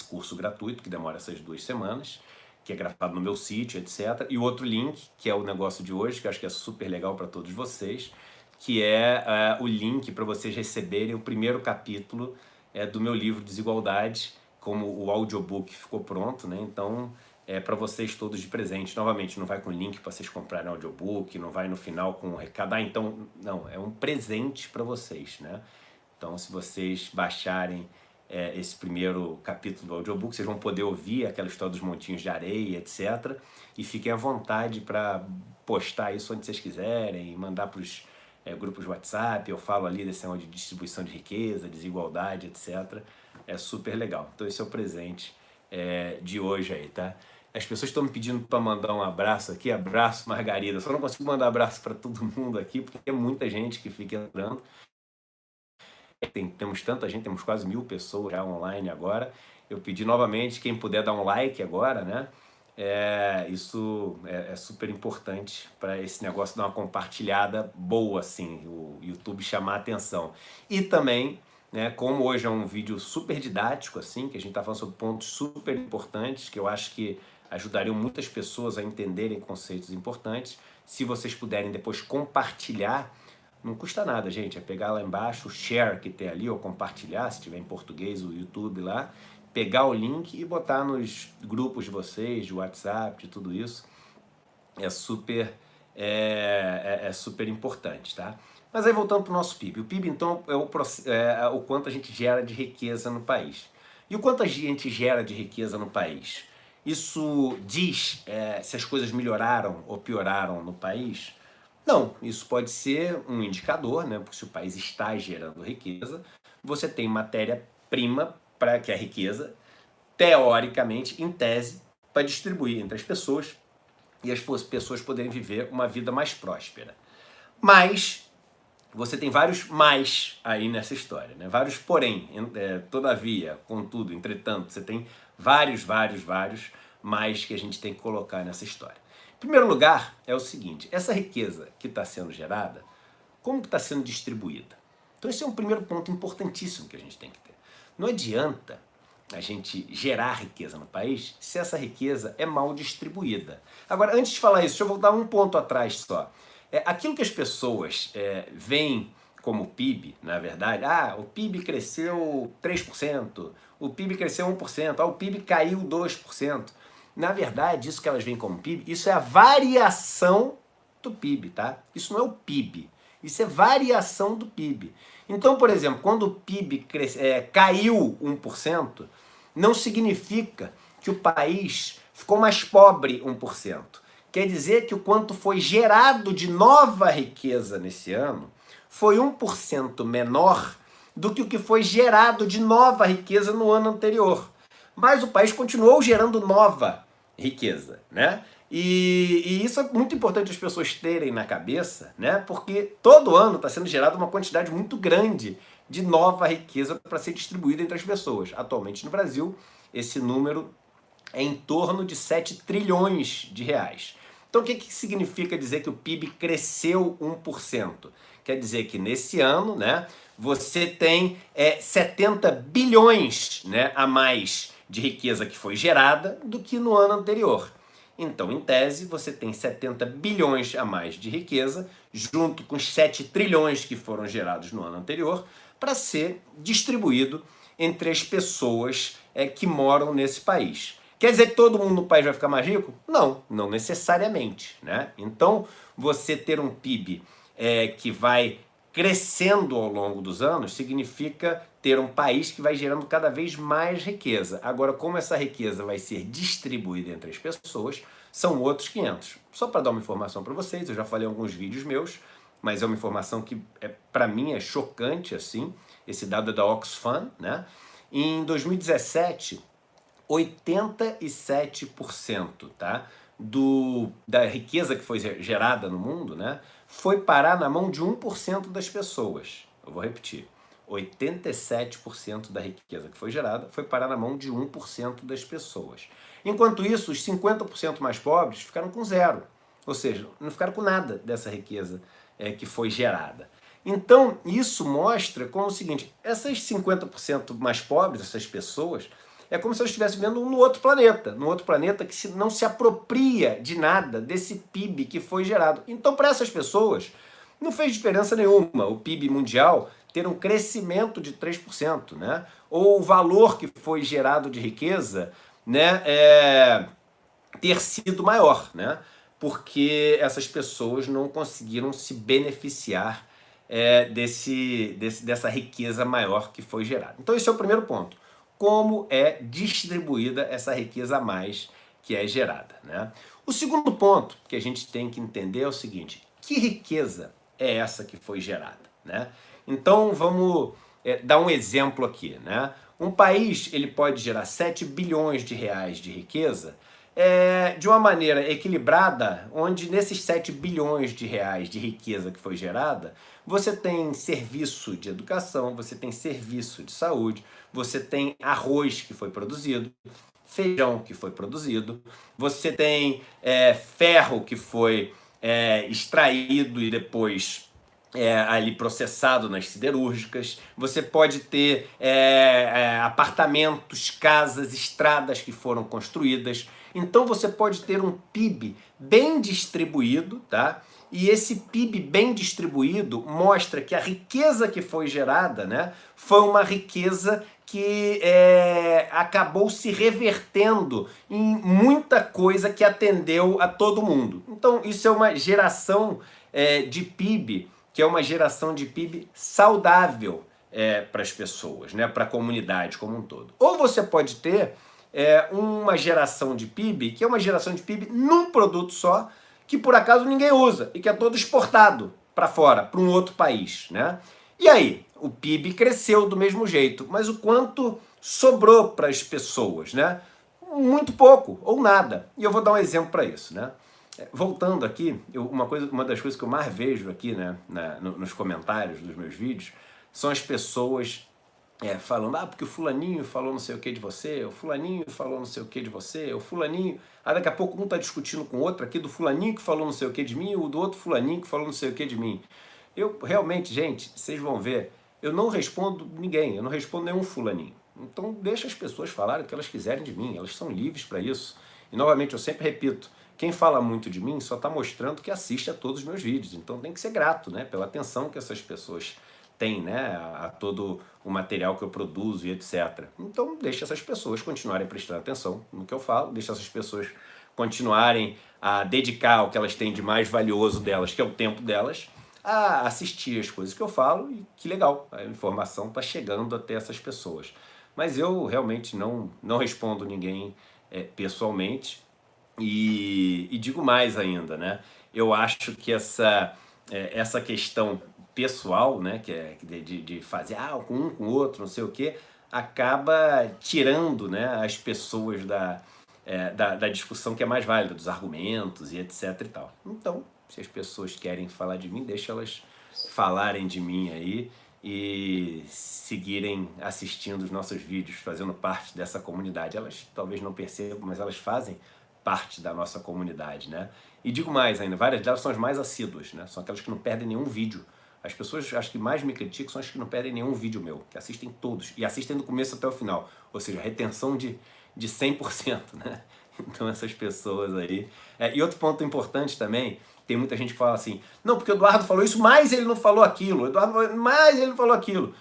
curso gratuito, que demora essas 2 semanas, que é gravado no meu sítio, etc. E o outro link, que é o negócio de hoje, que eu acho que é super legal para todos vocês, que é o link para vocês receberem o primeiro capítulo do meu livro Desigualdade, como o audiobook ficou pronto, né? Então, para vocês todos de presente. Novamente, não vai com link para vocês comprarem audiobook, não vai no final com um recado. Então, não, é um presente para vocês, né? Então, se vocês baixarem esse primeiro capítulo do audiobook, vocês vão poder ouvir aquela história dos montinhos de areia, etc. E fiquem à vontade para postar isso onde vocês quiserem, mandar para os grupos de WhatsApp. Eu falo ali desse negócio de distribuição de riqueza, desigualdade, etc. É super legal. Então esse é o presente de hoje aí, tá? As pessoas estão me pedindo para mandar um abraço aqui, abraço Margarida. Eu só não consigo mandar abraço para todo mundo aqui, porque é muita gente que fica entrando. Temos tanta gente, temos quase 1000 pessoas já online agora. Eu pedi novamente, quem puder dar um like agora, né? Isso é super importante para esse negócio dar uma compartilhada boa, assim, o YouTube chamar a atenção. E também, né, como hoje é um vídeo super didático, assim, que a gente está falando sobre pontos super importantes, que eu acho que ajudariam muitas pessoas a entenderem conceitos importantes, se vocês puderem depois compartilhar. Não custa nada, gente, é pegar lá embaixo o share que tem ali, ou compartilhar, se tiver em português, o YouTube lá, pegar o link e botar nos grupos de vocês, de WhatsApp, de tudo isso. É super importante, tá? Mas aí voltando para o nosso PIB. O PIB, então, é o quanto a gente gera de riqueza no país. E o quanto a gente gera de riqueza no país? Isso diz se as coisas melhoraram ou pioraram no país? Não, isso pode ser um indicador, né? Porque se o país está gerando riqueza, você tem matéria-prima para que a riqueza, teoricamente, em tese, para distribuir entre as pessoas e as pessoas poderem viver uma vida mais próspera. Mas você tem vários mais aí nessa história, né? Vários porém, todavia, contudo, entretanto, você tem vários mais que a gente tem que colocar nessa história. Em primeiro lugar, é o seguinte, essa riqueza que está sendo gerada, como que está sendo distribuída? Então esse é um primeiro ponto importantíssimo que a gente tem que ter. Não adianta a gente gerar riqueza no país se essa riqueza é mal distribuída. Agora, antes de falar isso, deixa eu voltar um ponto atrás só. Aquilo que as pessoas veem como PIB, na verdade, o PIB cresceu 3%, o PIB cresceu 1%, o PIB caiu 2%. Na verdade, isso que elas veem como PIB, isso é a variação do PIB, tá? Isso não é o PIB, isso é variação do PIB. Então, por exemplo, quando o PIB caiu 1%, não significa que o país ficou mais pobre 1%. Quer dizer que o quanto foi gerado de nova riqueza nesse ano foi 1% menor do que o que foi gerado de nova riqueza no ano anterior. Mas o país continuou gerando nova riqueza, né? E isso é muito importante as pessoas terem na cabeça, né? Porque todo ano está sendo gerada uma quantidade muito grande de nova riqueza para ser distribuída entre as pessoas. Atualmente no Brasil, esse número é em torno de 7 trilhões de reais. Então o que significa dizer que o PIB cresceu 1%? Quer dizer que nesse ano, né, você tem 70 bilhões, né, a mais de riqueza que foi gerada do que no ano anterior. Então, em tese, você tem 70 bilhões a mais de riqueza, junto com os 7 trilhões que foram gerados no ano anterior, para ser distribuído entre as pessoas que moram nesse país. Quer dizer que todo mundo no país vai ficar mais rico? Não, não necessariamente, né? Então, você ter um PIB que vai crescendo ao longo dos anos significa ter um país que vai gerando cada vez mais riqueza. Agora, como essa riqueza vai ser distribuída entre as pessoas, são outros 500. Só para dar uma informação para vocês, eu já falei em alguns vídeos meus, mas é uma informação que para mim é chocante, assim. Esse dado é da Oxfam, né? Em 2017, 87%, tá, da riqueza que foi gerada no mundo, né, foi parar na mão de 1% das pessoas. Eu vou repetir. 87% da riqueza que foi gerada foi parar na mão de 1% das pessoas. Enquanto isso, os 50% mais pobres ficaram com zero. Ou seja, não ficaram com nada dessa riqueza que foi gerada. Então, isso mostra como o seguinte, essas 50% mais pobres, essas pessoas, é como se elas estivessem vivendo no outro planeta que não se apropria de nada desse PIB que foi gerado. Então, para essas pessoas, não fez diferença nenhuma o PIB mundial ter um crescimento de 3%, né? Ou o valor que foi gerado de riqueza, né, ter sido maior, né? Porque essas pessoas não conseguiram se beneficiar dessa riqueza maior que foi gerada. Então esse é o primeiro ponto. Como é distribuída essa riqueza a mais que é gerada, né? O segundo ponto que a gente tem que entender é o seguinte, que riqueza é essa que foi gerada, né? Então vamos dar um exemplo aqui, né? Um país ele pode gerar 7 bilhões de reais de riqueza de uma maneira equilibrada, onde nesses 7 bilhões de reais de riqueza que foi gerada, você tem serviço de educação, você tem serviço de saúde, você tem arroz que foi produzido, feijão que foi produzido, você tem ferro que foi extraído e depois ali processado nas siderúrgicas, você pode ter apartamentos, casas, estradas que foram construídas. Então você pode ter um PIB bem distribuído, tá? E esse PIB bem distribuído mostra que a riqueza que foi gerada, né, foi uma riqueza que acabou se revertendo em muita coisa que atendeu a todo mundo. Então isso é uma geração de PIB, que é uma geração de PIB saudável para as pessoas, né, para a comunidade como um todo. Ou você pode ter uma geração de PIB, que é uma geração de PIB num produto só, que por acaso ninguém usa e que é todo exportado para fora, para um outro país, né? E aí, o PIB cresceu do mesmo jeito, mas o quanto sobrou para as pessoas, né? Muito pouco ou nada. E eu vou dar um exemplo para isso, né? Voltando aqui, uma das coisas que eu mais vejo aqui, né, nos comentários dos meus vídeos, são as pessoas falando, porque o fulaninho falou não sei o que de você, o fulaninho falou não sei o que de você, o fulaninho... Aí daqui a pouco um tá discutindo com o outro aqui do fulaninho que falou não sei o que de mim, ou do outro fulaninho que falou não sei o que de mim. Eu realmente, gente, vocês vão ver, eu não respondo ninguém, eu não respondo nenhum fulaninho. Então deixa as pessoas falarem o que elas quiserem de mim, elas são livres para isso. E novamente, eu sempre repito, quem fala muito de mim só está mostrando que assiste a todos os meus vídeos. Então tem que ser grato, né, pela atenção que essas pessoas têm, né, a todo o material que eu produzo e etc. Então deixa essas pessoas continuarem prestando atenção no que eu falo, deixa essas pessoas continuarem a dedicar o que elas têm de mais valioso delas, que é o tempo delas, a assistir as coisas que eu falo, e que legal, a informação está chegando até essas pessoas. Mas eu realmente não respondo ninguém pessoalmente, e digo mais ainda, né? Eu acho que essa questão pessoal, né, que é de fazer com um, com o outro, não sei o quê, acaba tirando, né, as pessoas da discussão que é mais válida, dos argumentos e etc e tal. Então, se as pessoas querem falar de mim, deixa elas falarem de mim aí e seguirem assistindo os nossos vídeos, fazendo parte dessa comunidade. Elas talvez não percebam, mas elas fazem parte da nossa comunidade, né? E digo mais ainda, várias delas são as mais assíduas, né? São aquelas que não perdem nenhum vídeo. As pessoas, acho que mais me criticam, são as que não perdem nenhum vídeo meu, que assistem todos, e assistem do começo até o final, ou seja, retenção de 100%, né? Então essas pessoas aí... E outro ponto importante também, tem muita gente que fala assim, não, porque o Eduardo falou isso, mas ele não falou aquilo, mas ele não falou aquilo.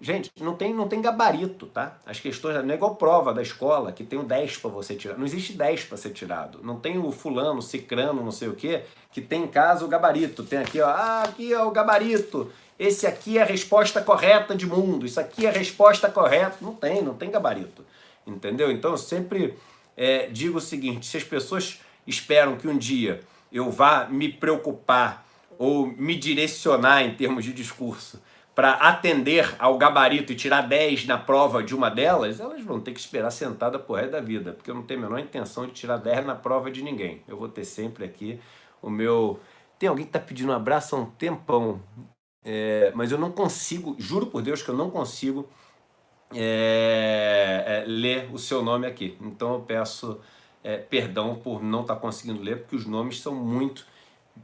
Gente, não tem gabarito, tá? As questões, não é igual prova da escola, que tem o 10 para você tirar. Não existe 10 para ser tirado. Não tem o fulano, cicrano, não sei o quê, que tem em casa o gabarito. Tem aqui, ó, aqui é o gabarito. Esse aqui é a resposta correta de mundo. Isso aqui é a resposta correta. Não tem gabarito. Entendeu? Então eu sempre digo o seguinte, se as pessoas esperam que um dia eu vá me preocupar ou me direcionar em termos de discurso para atender ao gabarito e tirar 10 na prova de uma delas, elas vão ter que esperar sentada pro resto da vida, porque eu não tenho a menor intenção de tirar 10 na prova de ninguém. Eu vou ter sempre aqui o meu... Tem alguém que tá pedindo um abraço há um tempão, mas eu não consigo, juro por Deus que eu não consigo ler o seu nome aqui. Então eu peço perdão por não estar conseguindo ler, porque os nomes são muito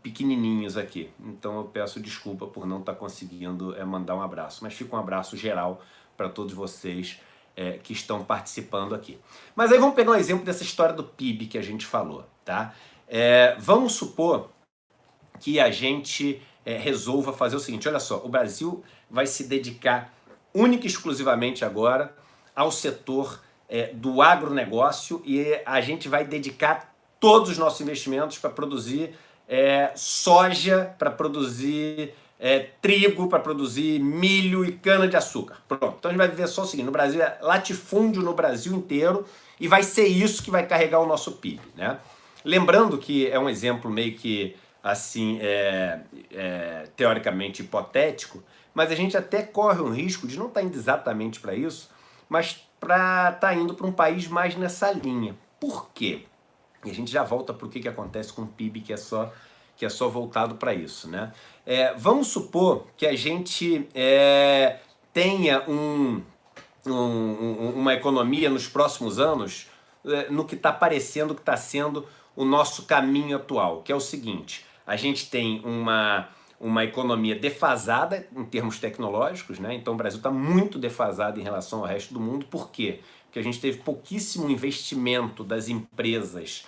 pequenininhos aqui. Então eu peço desculpa por não estar conseguindo mandar um abraço. Mas fica um abraço geral para todos vocês que estão participando aqui. Mas aí vamos pegar um exemplo dessa história do PIB que a gente falou, tá? Vamos supor que a gente resolva fazer o seguinte, olha só, o Brasil vai se dedicar única e exclusivamente agora ao setor do agronegócio, e a gente vai dedicar todos os nossos investimentos para produzir soja, para produzir trigo, para produzir milho e cana-de-açúcar. Pronto, então a gente vai viver só o seguinte, no Brasil é latifúndio no Brasil inteiro, e vai ser isso que vai carregar o nosso PIB, né? Lembrando que é um exemplo meio que assim, teoricamente hipotético, mas a gente até corre um risco de não estar indo exatamente para isso, mas para estar indo para um país mais nessa linha. Por quê? E a gente já volta para o que acontece com o PIB, que é só voltado para isso, né? Vamos supor que a gente tenha uma economia nos próximos anos no que está parecendo que está sendo o nosso caminho atual, que é o seguinte, a gente tem uma economia defasada em termos tecnológicos, né? Então o Brasil está muito defasado em relação ao resto do mundo. Por quê? Porque a gente teve pouquíssimo investimento das empresas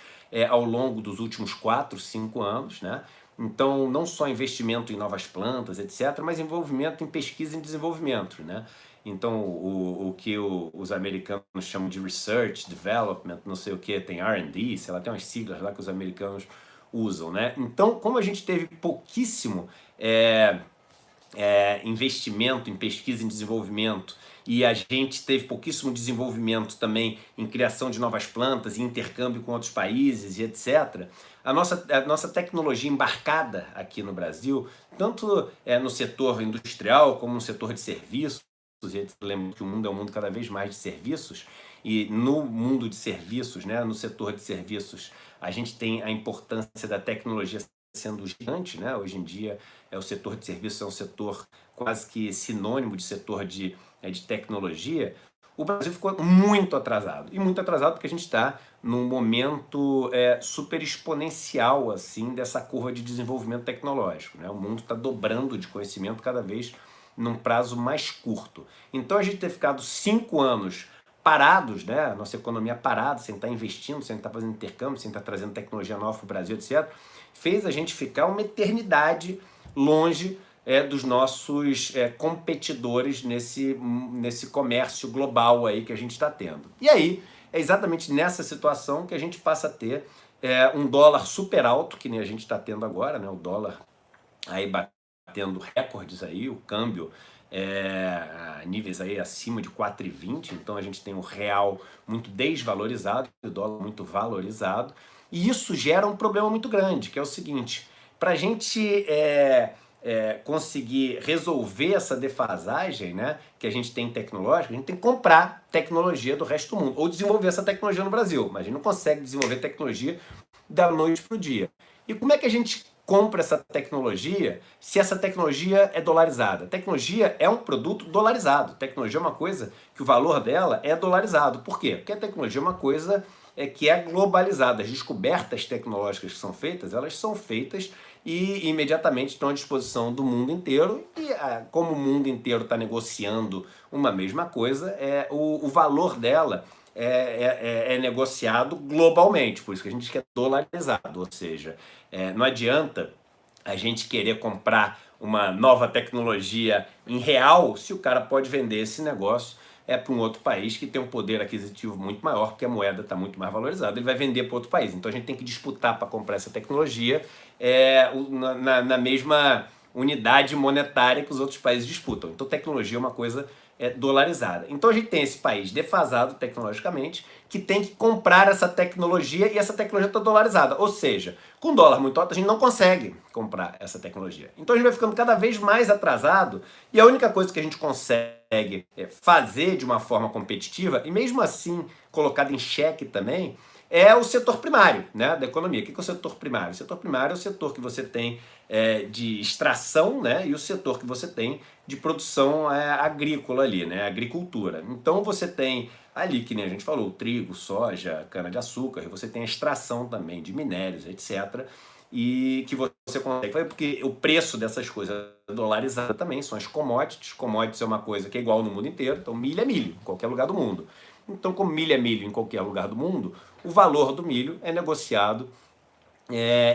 ao longo dos últimos 4, 5 anos, né? Então não só investimento em novas plantas, etc., mas envolvimento em pesquisa e desenvolvimento, né? Então o que os americanos chamam de Research, Development, não sei o que, tem R&D, sei lá, tem umas siglas lá que os americanos usam, né? Então, como a gente teve pouquíssimo investimento em pesquisa e desenvolvimento, e a gente teve pouquíssimo desenvolvimento também em criação de novas plantas e intercâmbio com outros países e etc., a nossa tecnologia embarcada aqui no Brasil, tanto no setor industrial como no setor de serviços, lembro que o mundo é um mundo cada vez mais de serviços, e no mundo de serviços, né, no setor de serviços, a gente tem a importância da tecnologia sendo gigante, né? Hoje em dia o setor de serviços é um setor quase que sinônimo de setor de tecnologia. O Brasil ficou muito atrasado, e muito atrasado porque a gente está num momento super exponencial assim, dessa curva de desenvolvimento tecnológico, né? O mundo está dobrando de conhecimento cada vez num prazo mais curto. Então a gente ter ficado 5 anos parados, né? A nossa economia parada, sem estar investindo, sem estar fazendo intercâmbio, sem estar trazendo tecnologia nova para o Brasil, etc., fez a gente ficar uma eternidade longe dos nossos competidores nesse comércio global aí que a gente está tendo. E aí, é exatamente nessa situação que a gente passa a ter um dólar super alto, que nem a gente está tendo agora, né? O dólar aí batendo recordes aí, o câmbio a níveis aí acima de 4,20, então a gente tem o real muito desvalorizado e o dólar muito valorizado, e isso gera um problema muito grande, que é o seguinte: para a gente conseguir resolver essa defasagem, né, que a gente tem tecnológica, a gente tem que comprar tecnologia do resto do mundo, ou desenvolver essa tecnologia no Brasil, mas a gente não consegue desenvolver tecnologia da noite para o dia. E como é que a gente compra essa tecnologia se essa tecnologia é dolarizada? Tecnologia é um produto dolarizado. Tecnologia é uma coisa que o valor dela é dolarizado. Por quê? Porque a tecnologia é uma coisa que é globalizada. As descobertas tecnológicas que são feitas, elas são feitas e imediatamente estão à disposição do mundo inteiro. E como o mundo inteiro está negociando uma mesma coisa, o valor dela é negociado globalmente, por isso que a gente quer dolarizado, ou seja, não adianta a gente querer comprar uma nova tecnologia em real se o cara pode vender esse negócio para um outro país que tem um poder aquisitivo muito maior, porque a moeda está muito mais valorizada, ele vai vender para outro país. Então a gente tem que disputar para comprar essa tecnologia na mesma unidade monetária que os outros países disputam. Então tecnologia é uma coisa dolarizada. Então a gente tem esse país defasado tecnologicamente que tem que comprar essa tecnologia e essa tecnologia está dolarizada. Ou seja, com dólar muito alto a gente não consegue comprar essa tecnologia. Então a gente vai ficando cada vez mais atrasado e a única coisa que a gente consegue fazer de uma forma competitiva e mesmo assim colocada em xeque também é o setor primário, né, da economia. O que é o setor primário? O setor primário é o setor que você tem de extração, né, e o setor que você tem de produção agrícola ali, né, agricultura. Então você tem ali, que nem a gente falou, trigo, soja, cana-de-açúcar, e você tem a extração também de minérios, etc., e que você consegue fazer, porque o preço dessas coisas é dolarizado também, são as commodities. Commodities é uma coisa que é igual no mundo inteiro, então milho é milho, em qualquer lugar do mundo. Então, como milho é milho em qualquer lugar do mundo, o valor do milho é negociado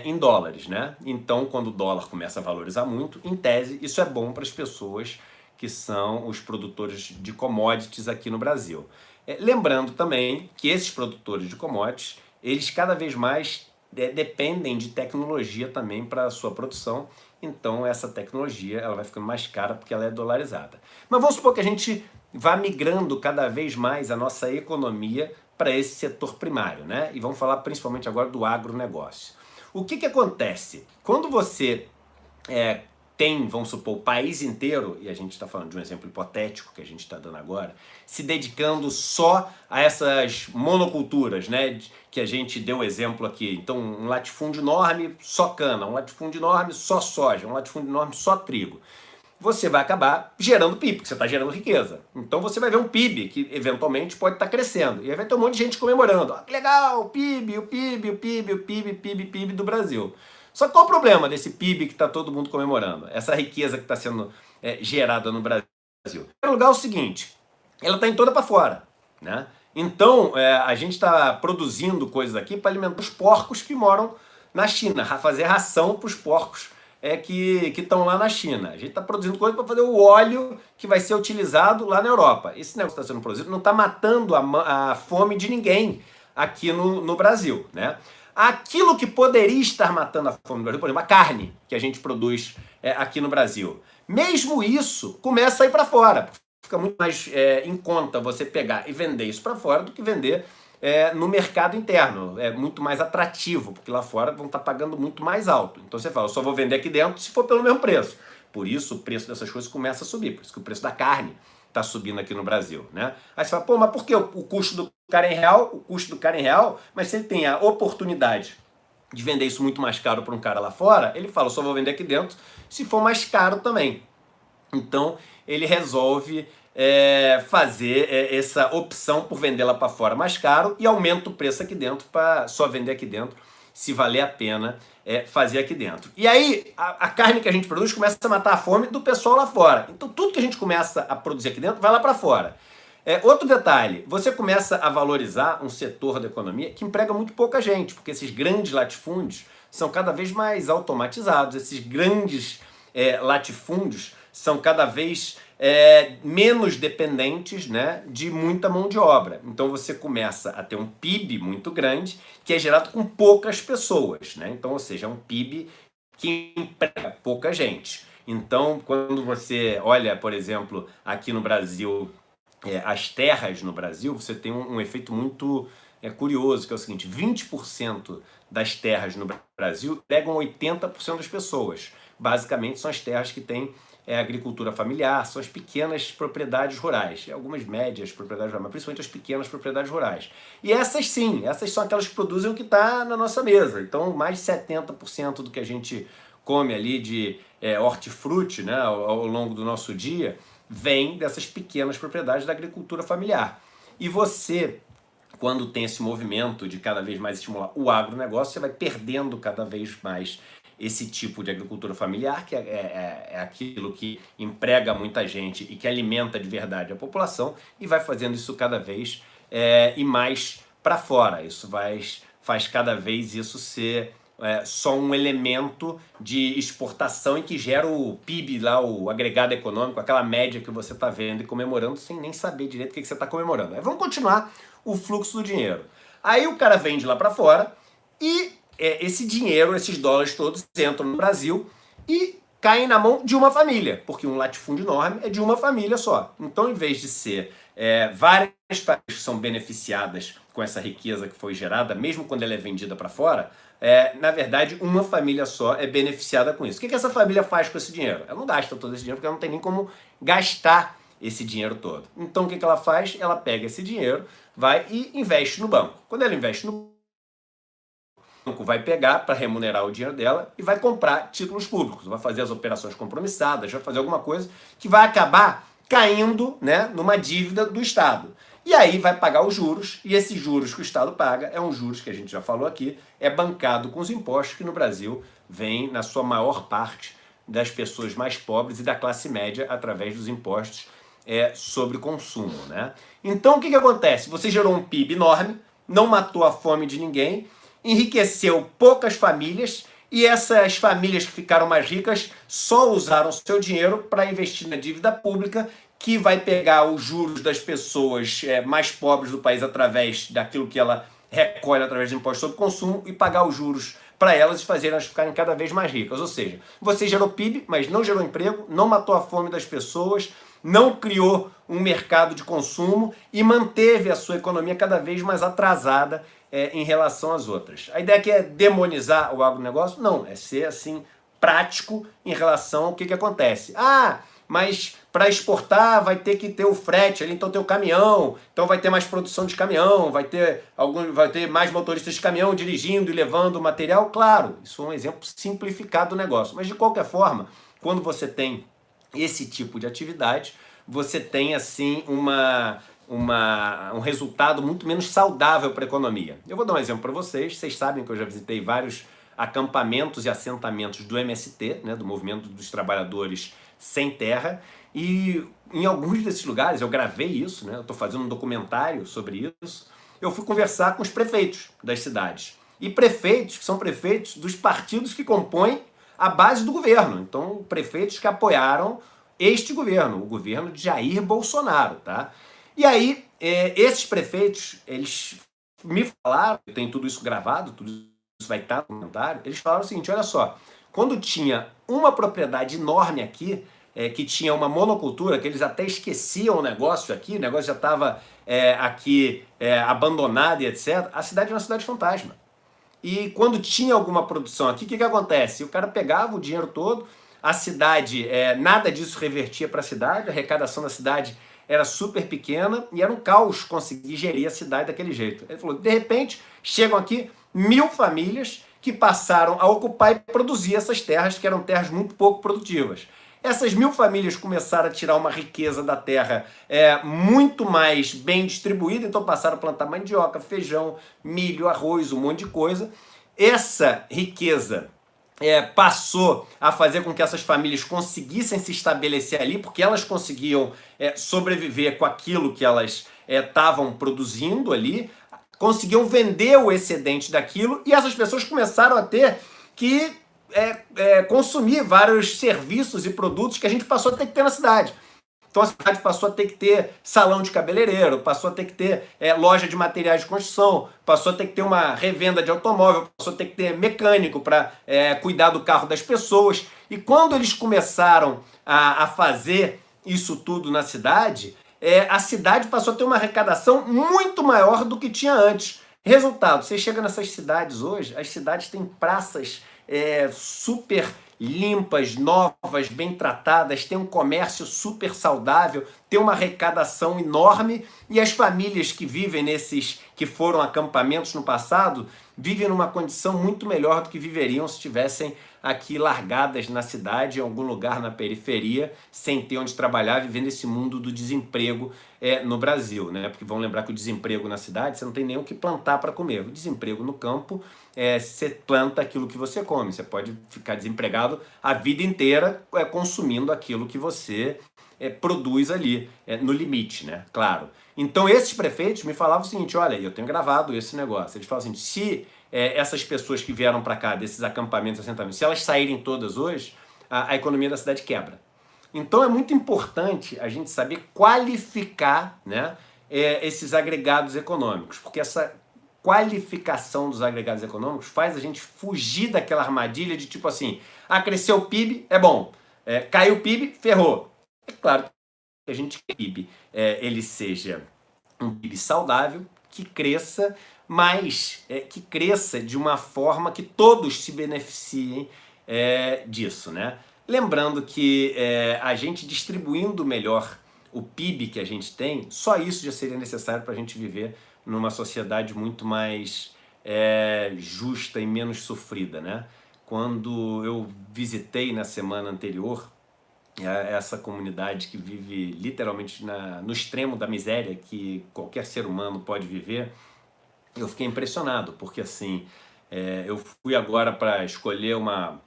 em dólares, né? Então, quando o dólar começa a valorizar muito, em tese, isso é bom para as pessoas que são os produtores de commodities aqui no Brasil. Lembrando também que esses produtores de commodities, eles cada vez mais dependem de tecnologia também para a sua produção, então essa tecnologia ela vai ficando mais cara porque ela é dolarizada. Mas vamos supor que a gente vá migrando cada vez mais a nossa economia para esse setor primário, né? E vamos falar principalmente agora do agronegócio. O que acontece? Quando você tem, vamos supor, o país inteiro, e a gente está falando de um exemplo hipotético que a gente está dando agora, se dedicando só a essas monoculturas, né, que a gente deu exemplo aqui. Então, um latifúndio enorme, só cana, um latifúndio enorme, só soja, um latifúndio enorme, só trigo. Você vai acabar gerando PIB, porque você está gerando riqueza. Então você vai ver um PIB que eventualmente pode estar crescendo. E aí vai ter um monte de gente comemorando. Que legal, o PIB, o PIB, o PIB, o PIB, PIB, PIB do Brasil. Só que qual o problema desse PIB que está todo mundo comemorando? Essa riqueza que está sendo gerada no Brasil. Em primeiro lugar, é o seguinte, ela está em toda para fora, né? Então, a gente está produzindo coisas aqui para alimentar os porcos que moram na China, fazer ração para os porcos que estão lá na China. A gente está produzindo coisa para fazer o óleo que vai ser utilizado lá na Europa. Esse negócio que está sendo produzido não está matando a fome de ninguém aqui no Brasil, né? Aquilo que poderia estar matando a fome no Brasil, por exemplo, a carne que a gente produz aqui no Brasil, mesmo isso começa a ir para fora. Fica muito mais em conta você pegar e vender isso para fora do que vender no mercado interno. É muito mais atrativo, porque lá fora vão estar pagando muito mais alto. Então você fala, eu só vou vender aqui dentro se for pelo mesmo preço. Por isso o preço dessas coisas começa a subir, por isso que o preço da carne está subindo aqui no Brasil, né? Aí você fala, pô, mas por que o custo do cara é em real? O custo do cara é em real, mas se ele tem a oportunidade de vender isso muito mais caro para um cara lá fora, ele fala, eu só vou vender aqui dentro se for mais caro também. Então ele resolve fazer essa opção por vender lá para fora mais caro e aumenta o preço aqui dentro para só vender aqui dentro se valer a pena fazer aqui dentro. E aí, a carne que a gente produz começa a matar a fome do pessoal lá fora. Então, tudo que a gente começa a produzir aqui dentro vai lá para fora. Outro detalhe, você começa a valorizar um setor da economia que emprega muito pouca gente, porque esses grandes latifúndios são cada vez mais automatizados, esses grandes latifúndios são cada vez menos dependentes, né, de muita mão de obra. Então você começa a ter um PIB muito grande que é gerado com poucas pessoas, né? Então, ou seja, é um PIB que emprega pouca gente. Então, quando você olha, por exemplo, aqui no Brasil, as terras no Brasil, você tem um efeito muito curioso, que é o seguinte: 20% das terras no Brasil pegam 80% das pessoas. Basicamente são as terras que têm agricultura familiar, são as pequenas propriedades rurais, algumas médias propriedades rurais, mas principalmente as pequenas propriedades rurais. E essas sim, essas são aquelas que produzem o que está na nossa mesa. Então mais de 70% do que a gente come ali de hortifruti, né, ao longo do nosso dia, vem dessas pequenas propriedades da agricultura familiar. E você, quando tem esse movimento de cada vez mais estimular o agronegócio, você vai perdendo cada vez mais esse tipo de agricultura familiar, que é aquilo que emprega muita gente e que alimenta de verdade a população, e vai fazendo isso cada vez e mais para fora. Isso faz cada vez isso ser só um elemento de exportação e que gera o PIB lá, o agregado econômico, aquela média que você está vendo e comemorando sem nem saber direito o que você está comemorando. Aí vamos continuar o fluxo do dinheiro. Aí o cara vende lá para fora e esse dinheiro, esses dólares todos entram no Brasil e caem na mão de uma família, porque um latifúndio enorme é de uma família só. Então, em vez de ser várias famílias que são beneficiadas com essa riqueza que foi gerada, mesmo quando ela é vendida para fora, na verdade, uma família só é beneficiada com isso. O que essa família faz com esse dinheiro? Ela não gasta todo esse dinheiro, porque ela não tem nem como gastar esse dinheiro todo. Então, o que ela faz? Ela pega esse dinheiro, vai e investe no banco. Quando ela investe no banco, o banco vai pegar para remunerar o dinheiro dela e vai comprar títulos públicos, vai fazer as operações compromissadas, vai fazer alguma coisa que vai acabar caindo, né, numa dívida do Estado. E aí vai pagar os juros, e esses juros que o Estado paga é um juros que a gente já falou aqui, é bancado com os impostos que no Brasil vem na sua maior parte das pessoas mais pobres e da classe média através dos impostos sobre consumo, né? Então o que acontece? Você gerou um PIB enorme, não matou a fome de ninguém, enriqueceu poucas famílias, e essas famílias que ficaram mais ricas só usaram seu dinheiro para investir na dívida pública, que vai pegar os juros das pessoas mais pobres do país através daquilo que ela recolhe através de impostos sobre consumo e pagar os juros para elas e fazer elas ficarem cada vez mais ricas. Ou seja, você gerou PIB, mas não gerou emprego, não matou a fome das pessoas, não criou um mercado de consumo e manteve a sua economia cada vez mais atrasada em relação às outras. A ideia aqui é demonizar o agronegócio? Não, é ser assim prático em relação ao que acontece. Ah, mas para exportar vai ter que ter o frete ali, então tem o caminhão, então vai ter mais produção de caminhão, vai ter mais motoristas de caminhão dirigindo e levando o material. Claro, isso é um exemplo simplificado do negócio, mas de qualquer forma, quando você tem esse tipo de atividade, você tem assim um resultado muito menos saudável para a economia. Eu vou dar um exemplo para vocês sabem que eu já visitei vários acampamentos e assentamentos do MST, né, do Movimento dos Trabalhadores Sem Terra, e em alguns desses lugares, eu gravei isso, né, eu estou fazendo um documentário sobre isso, eu fui conversar com os prefeitos das cidades. E prefeitos que são prefeitos dos partidos que compõem a base do governo. Então, prefeitos que apoiaram este governo, o governo de Jair Bolsonaro, tá? E aí, esses prefeitos, eles me falaram, tem tudo isso gravado, tudo isso vai estar no comentário, eles falaram o seguinte: olha só, quando tinha uma propriedade enorme aqui, que tinha uma monocultura, que eles até esqueciam o negócio aqui, o negócio já estava aqui abandonado e etc., a cidade era uma cidade fantasma. E quando tinha alguma produção aqui, o que acontece? O cara pegava o dinheiro todo, a cidade, nada disso revertia para a cidade, a arrecadação da cidade era super pequena e era um caos conseguir gerir a cidade daquele jeito. Ele falou, de repente, chegam aqui 1000 famílias que passaram a ocupar e produzir essas terras, que eram terras muito pouco produtivas. Essas 1000 famílias começaram a tirar uma riqueza da terra muito mais bem distribuída, então passaram a plantar mandioca, feijão, milho, arroz, um monte de coisa. essa riqueza passou a fazer com que essas famílias conseguissem se estabelecer ali, porque elas conseguiam sobreviver com aquilo que elas estavam produzindo ali, conseguiam vender o excedente daquilo, e essas pessoas começaram a ter que consumir vários serviços e produtos que a gente passou a ter que ter na cidade. Então a cidade passou a ter que ter salão de cabeleireiro, passou a ter que ter loja de materiais de construção, passou a ter que ter uma revenda de automóvel, passou a ter que ter mecânico para cuidar do carro das pessoas. E quando eles começaram a fazer isso tudo na cidade, a cidade passou a ter uma arrecadação muito maior do que tinha antes. Resultado, você chega nessas cidades hoje, as cidades têm praças super limpas, novas, bem tratadas, tem um comércio super saudável, tem uma arrecadação enorme, e as famílias que vivem nesses, que foram acampamentos no passado, vivem numa condição muito melhor do que viveriam se estivessem aqui largadas na cidade, em algum lugar na periferia, sem ter onde trabalhar, vivendo esse mundo do desemprego no Brasil, né? Porque vão lembrar que o desemprego na cidade, você não tem nem o que plantar para comer. O desemprego no campo, você planta aquilo que você come. Você pode ficar desempregado a vida inteira consumindo aquilo que você produz ali, no limite, né? Claro. Então esses prefeitos me falavam o seguinte: olha, eu tenho gravado esse negócio. Eles falavam assim: se essas pessoas que vieram para cá, desses acampamentos, assentamentos, se elas saírem todas hoje, a economia da cidade quebra. Então é muito importante a gente saber qualificar, né, esses agregados econômicos, porque essa qualificação dos agregados econômicos faz a gente fugir daquela armadilha de tipo assim: cresceu o PIB, é bom, caiu o PIB, ferrou. É claro que a gente quer que o PIB ele seja um PIB saudável, que cresça, mas que cresça de uma forma que todos se beneficiem disso, né? Lembrando que a gente distribuindo melhor o PIB que a gente tem, só isso já seria necessário para a gente viver numa sociedade muito mais justa e menos sofrida, né? Quando eu visitei na semana anterior essa comunidade que vive literalmente no extremo da miséria que qualquer ser humano pode viver, eu fiquei impressionado, porque assim, eu fui agora para escolher uma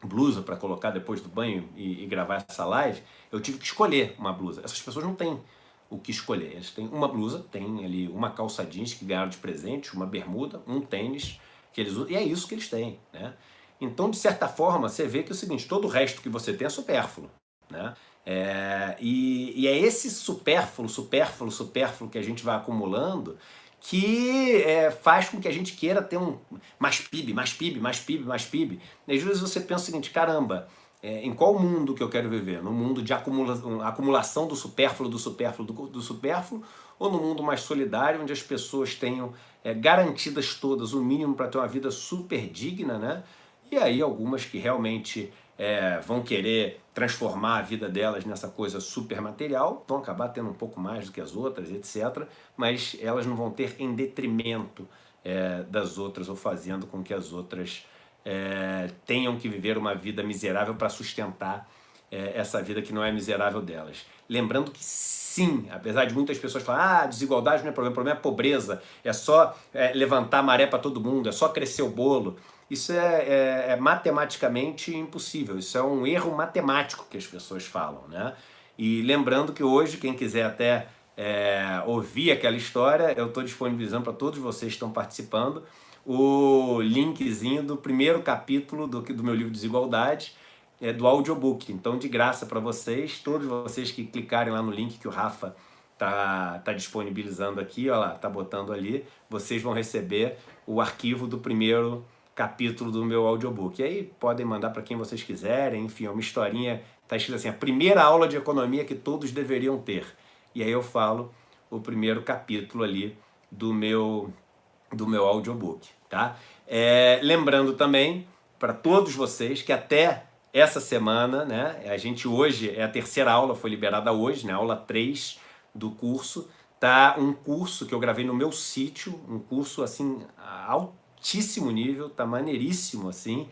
blusa para colocar depois do banho e gravar essa live. Eu tive que escolher uma blusa. Essas pessoas não têm o que escolher. Eles têm uma blusa, tem ali uma calça jeans que ganharam de presente, uma bermuda, um tênis que eles usam, e é isso que eles têm, né? Então, de certa forma, você vê que é o seguinte: todo o resto que você tem é supérfluo, né? E é esse supérfluo que a gente vai acumulando que faz com que a gente queira ter mais PIB, mais PIB, mais PIB, mais PIB. E às vezes você pensa o seguinte: caramba, em qual mundo que eu quero viver? No mundo de acumulação do supérfluo, do supérfluo, do supérfluo, ou no mundo mais solidário, onde as pessoas tenham garantidas todas o mínimo para ter uma vida super digna, né? E aí algumas que realmente vão querer transformar a vida delas nessa coisa super material, vão acabar tendo um pouco mais do que as outras, etc. Mas elas não vão ter em detrimento das outras, ou fazendo com que as outras tenham que viver uma vida miserável para sustentar essa vida que não é miserável delas. Lembrando que sim, apesar de muitas pessoas falarem: desigualdade não é problema, o problema é pobreza, é só levantar a maré para todo mundo, é só crescer o bolo. Isso é matematicamente impossível, isso é um erro matemático que as pessoas falam, né? E lembrando que hoje, quem quiser até ouvir aquela história, eu estou disponibilizando para todos vocês que estão participando o linkzinho do primeiro capítulo do meu livro Desigualdade, do audiobook. Então, de graça para vocês, todos vocês que clicarem lá no link que o Rafa tá disponibilizando aqui, ó lá, tá botando ali, vocês vão receber o arquivo do primeiro capítulo do meu audiobook. E aí podem mandar para quem vocês quiserem, enfim, é uma historinha, tá escrito assim: a primeira aula de economia que todos deveriam ter. E aí eu falo o primeiro capítulo ali do meu audiobook, tá? Lembrando também para todos vocês que até essa semana, né, a gente hoje, a terceira aula foi liberada hoje, né, aula 3 do curso, tá um curso que eu gravei no meu sítio, um curso assim altíssimo nível, tá maneiríssimo assim,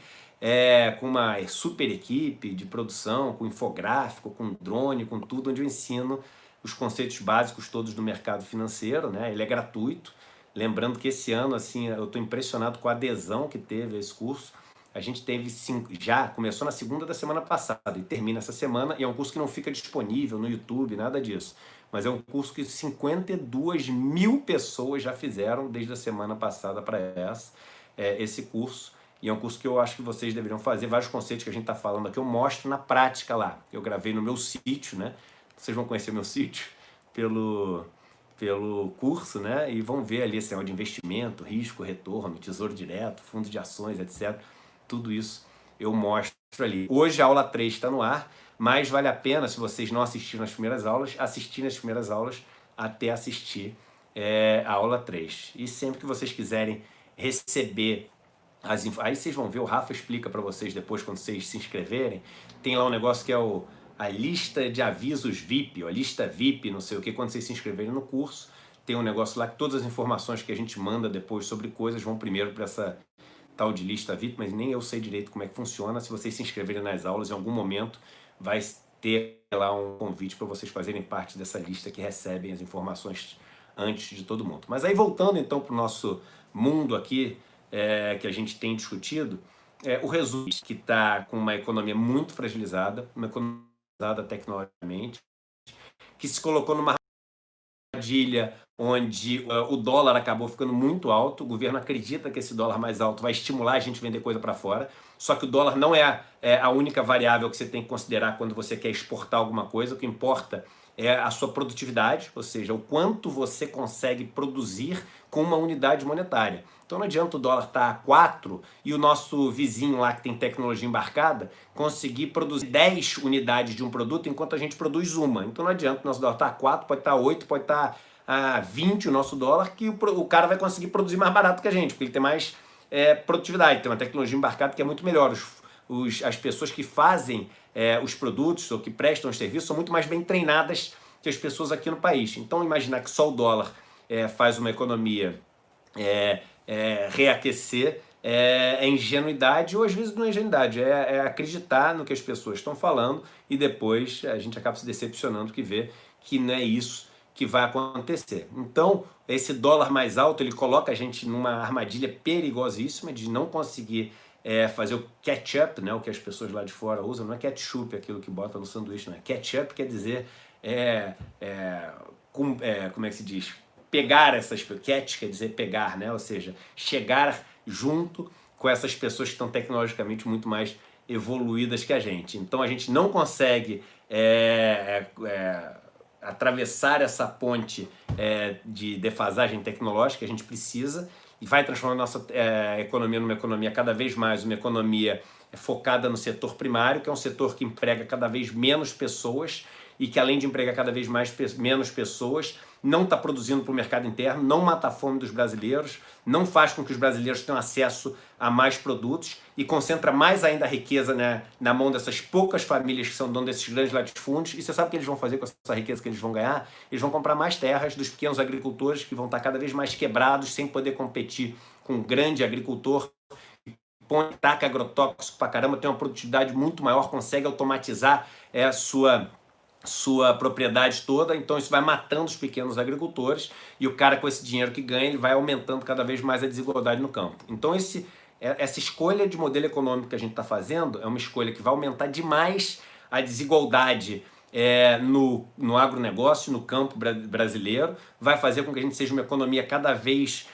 com uma super equipe de produção, com infográfico, com drone, com tudo, onde eu ensino os conceitos básicos todos do mercado financeiro, né? Ele é gratuito, Lembrando que esse ano, assim, eu estou impressionado com a adesão que teve a esse curso. A gente teve já começou na segunda da semana passada e termina essa semana, e é um curso que não fica disponível no YouTube, nada disso. Mas é um curso que 52 mil pessoas já fizeram desde a semana passada para esse curso. E é um curso que eu acho que vocês deveriam fazer. Vários conceitos que a gente está falando aqui, eu mostro na prática lá. Eu gravei no meu sítio, né? Vocês vão conhecer meu sítio pelo curso, né? E vão ver ali esse negócio de investimento, risco, retorno, tesouro direto, fundo de ações, etc. Tudo isso eu mostro ali. Hoje a aula 3 está no ar, mas vale a pena, se vocês não assistiram as primeiras aulas, assistir as primeiras aulas até assistir a aula 3. E sempre que vocês quiserem receber aí vocês vão ver, o Rafa explica para vocês depois, quando vocês se inscreverem, tem lá um negócio que é a lista de avisos VIP, a lista VIP, não sei o que, quando vocês se inscreverem no curso, tem um negócio lá que todas as informações que a gente manda depois sobre coisas vão primeiro para essa tal de lista VIP, mas nem eu sei direito como é que funciona. Se vocês se inscreverem nas aulas, em algum momento vai ter lá um convite para vocês fazerem parte dessa lista que recebem as informações antes de todo mundo. Mas aí voltando então para o nosso mundo aqui, que a gente tem discutido, o resumo que está com uma economia muito fragilizada, uma economia fragilizada tecnologicamente, que se colocou numa armadilha onde o dólar acabou ficando muito alto, o governo acredita que esse dólar mais alto vai estimular a gente a vender coisa para fora, só que o dólar não é a única variável que você tem que considerar quando você quer exportar alguma coisa. O que importa é a sua produtividade, ou seja, o quanto você consegue produzir com uma unidade monetária. Então não adianta o dólar estar a 4 e o nosso vizinho lá que tem tecnologia embarcada conseguir produzir 10 unidades de um produto enquanto a gente produz uma. Então não adianta o nosso dólar estar a 4, pode estar a 8, pode estar a 20 o nosso dólar, que o cara vai conseguir produzir mais barato que a gente, porque ele tem mais produtividade, tem uma tecnologia embarcada que é muito melhor. As pessoas que fazem os produtos ou que prestam os serviços são muito mais bem treinadas que as pessoas aqui no país. Então imaginar que só o dólar faz uma economia reaquecer é ingenuidade, ou às vezes não é ingenuidade, é acreditar no que as pessoas estão falando e depois a gente acaba se decepcionando que vê que não é isso que vai acontecer. Então, esse dólar mais alto, ele coloca a gente numa armadilha perigosíssima de não conseguir fazer o catch-up, né, o que as pessoas lá de fora usam. Não é ketchup aquilo que bota no sanduíche, não é. Catch-up quer dizer, como é que se diz? Pegar essas... Catch quer dizer pegar, né? Ou seja, chegar junto com essas pessoas que estão tecnologicamente muito mais evoluídas que a gente. Então a gente não consegue atravessar essa ponte de defasagem tecnológica que a gente precisa, e vai transformar a nossa economia numa economia cada vez mais, uma economia focada no setor primário, que é um setor que emprega cada vez menos pessoas e que, além de empregar cada vez menos pessoas, não está produzindo para o mercado interno, não mata a fome dos brasileiros, não faz com que os brasileiros tenham acesso a mais produtos e concentra mais ainda a riqueza, né, na mão dessas poucas famílias que são donos desses grandes latifúndios. E você sabe o que eles vão fazer com essa riqueza que eles vão ganhar? Eles vão comprar mais terras dos pequenos agricultores, que vão estar cada vez mais quebrados, sem poder competir com um grande agricultor, taca agrotóxico pra caramba, tem uma produtividade muito maior, consegue automatizar sua propriedade toda. Então isso vai matando os pequenos agricultores, e o cara, com esse dinheiro que ganha, ele vai aumentando cada vez mais a desigualdade no campo. Então essa escolha de modelo econômico que a gente está fazendo é uma escolha que vai aumentar demais a desigualdade no agronegócio, no campo brasileiro, vai fazer com que a gente seja uma economia cada vez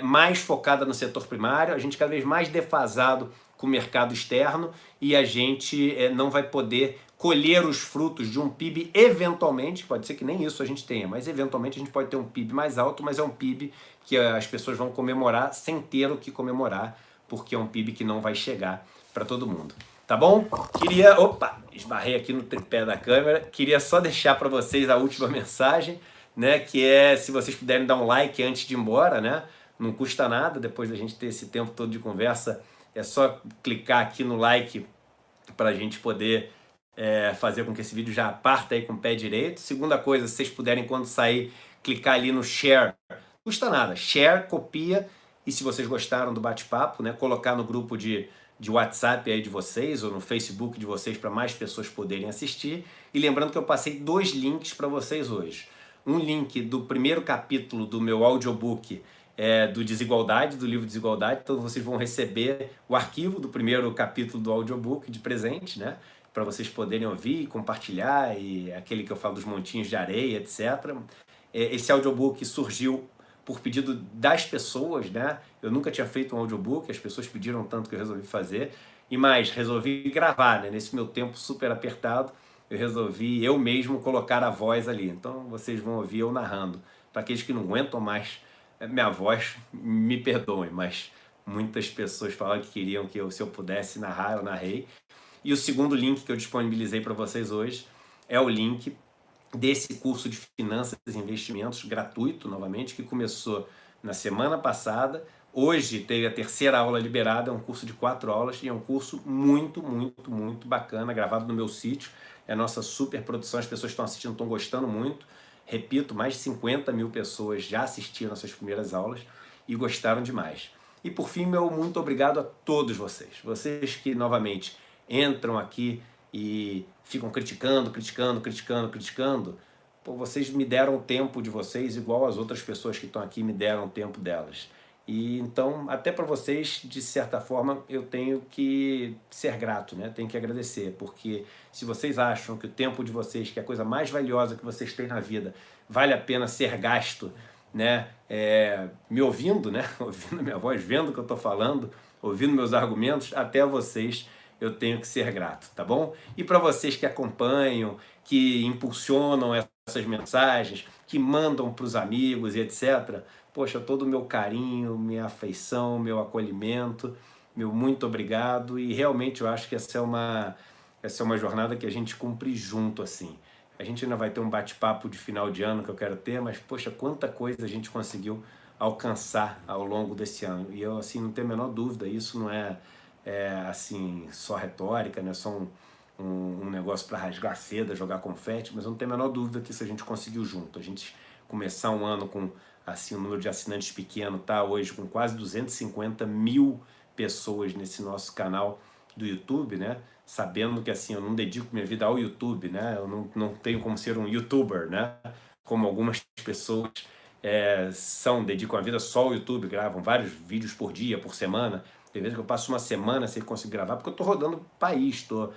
mais focada no setor primário, a gente cada vez mais defasado com o mercado externo, e a gente não vai poder colher os frutos de um PIB, eventualmente, pode ser que nem isso a gente tenha, mas eventualmente a gente pode ter um PIB mais alto, mas é um PIB que as pessoas vão comemorar sem ter o que comemorar, porque é um PIB que não vai chegar para todo mundo. Tá bom? Esbarrei aqui no tripé da câmera. Queria só deixar para vocês a última mensagem, né, que se vocês puderem dar um like antes de ir embora, né, não custa nada. Depois da gente ter esse tempo todo de conversa, é só clicar aqui no like para a gente poder fazer com que esse vídeo já parta aí com o pé direito. Segunda coisa, se vocês puderem, quando sair, clicar ali no share. Não custa nada. Share, copia, e se vocês gostaram do bate-papo, né, colocar no grupo de WhatsApp aí de vocês, ou no Facebook de vocês, para mais pessoas poderem assistir. E lembrando que eu passei 2 links para vocês hoje. um link do primeiro capítulo do meu audiobook do Desigualdade, do livro Desigualdade. Então vocês vão receber o arquivo do primeiro capítulo do audiobook de presente, né? Para vocês poderem ouvir, compartilhar, e aquele que eu falo dos montinhos de areia, etc. Esse audiobook surgiu por pedido das pessoas, né? Eu nunca tinha feito um audiobook, as pessoas pediram tanto que eu resolvi fazer. E mais, resolvi gravar, né? Nesse meu tempo super apertado, eu resolvi eu mesmo colocar a voz ali. Então vocês vão ouvir eu narrando. Para aqueles que não aguentam mais minha voz, me perdoem, mas muitas pessoas falaram que queriam que se eu pudesse narrar, eu narrei. E o segundo link que eu disponibilizei para vocês hoje é o link desse curso de Finanças e Investimentos gratuito, novamente, que começou na semana passada. Hoje teve a terceira aula liberada, é um curso de 4 aulas e é um curso muito, muito, muito bacana, gravado no meu sítio. É a nossa super produção, as pessoas estão assistindo, estão gostando muito. Repito, mais de 50 mil pessoas já assistiram essas primeiras aulas e gostaram demais. E por fim, meu muito obrigado a todos vocês. Vocês que, novamente, entram aqui e ficam criticando. Pô, vocês me deram o tempo de vocês, igual as outras pessoas que estão aqui me deram o tempo delas. E então, até para vocês, de certa forma, eu tenho que ser grato, né? Tenho que agradecer, porque se vocês acham que o tempo de vocês, que é a coisa mais valiosa que vocês têm na vida, vale a pena ser gasto, né? Me ouvindo, né? Ouvindo minha voz, vendo o que eu estou falando, ouvindo meus argumentos, até vocês eu tenho que ser grato, tá bom? E para vocês que acompanham, que impulsionam essas mensagens, que mandam para os amigos e etc., poxa, todo o meu carinho, minha afeição, meu acolhimento, meu muito obrigado. E realmente eu acho que essa é uma jornada que a gente cumpre junto, assim. A gente ainda vai ter um bate-papo de final de ano que eu quero ter, mas, poxa, quanta coisa a gente conseguiu alcançar ao longo desse ano. E eu, assim, não tenho a menor dúvida, isso não é assim, só retórica, não é só um negócio para rasgar seda, jogar confete, mas eu não tenho a menor dúvida que isso a gente conseguiu junto. A gente começar um ano com assim, um número de assinantes pequeno, tá hoje com quase 250 mil pessoas nesse nosso canal do YouTube, né? Sabendo que assim, eu não dedico minha vida ao YouTube, né? Eu não tenho como ser um YouTuber, né? Como algumas pessoas dedicam a vida só ao YouTube, gravam vários vídeos por dia, por semana. Tem vezes que eu passo uma semana sem conseguir gravar, porque eu estou rodando o país, estou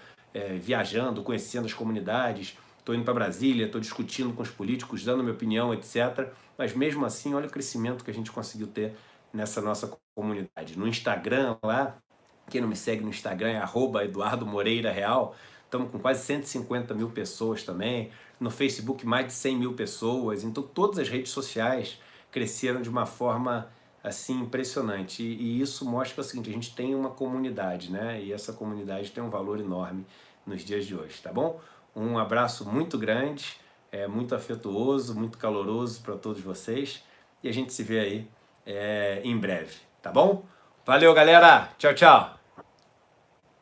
viajando, conhecendo as comunidades, estou indo para Brasília, estou discutindo com os políticos, dando minha opinião, etc. Mas mesmo assim, olha o crescimento que a gente conseguiu ter nessa nossa comunidade. No Instagram lá, quem não me segue no Instagram é @EduardoMoreiraReal, estamos com quase 150 mil pessoas também. No Facebook, mais de 100 mil pessoas. Então, todas as redes sociais cresceram de uma forma assim impressionante. E isso mostra que é o seguinte, a gente tem uma comunidade, né? E essa comunidade tem um valor enorme nos dias de hoje, tá bom? Um abraço muito grande, muito afetuoso, muito caloroso para todos vocês. E a gente se vê aí em breve, tá bom? Valeu, galera! Tchau, tchau!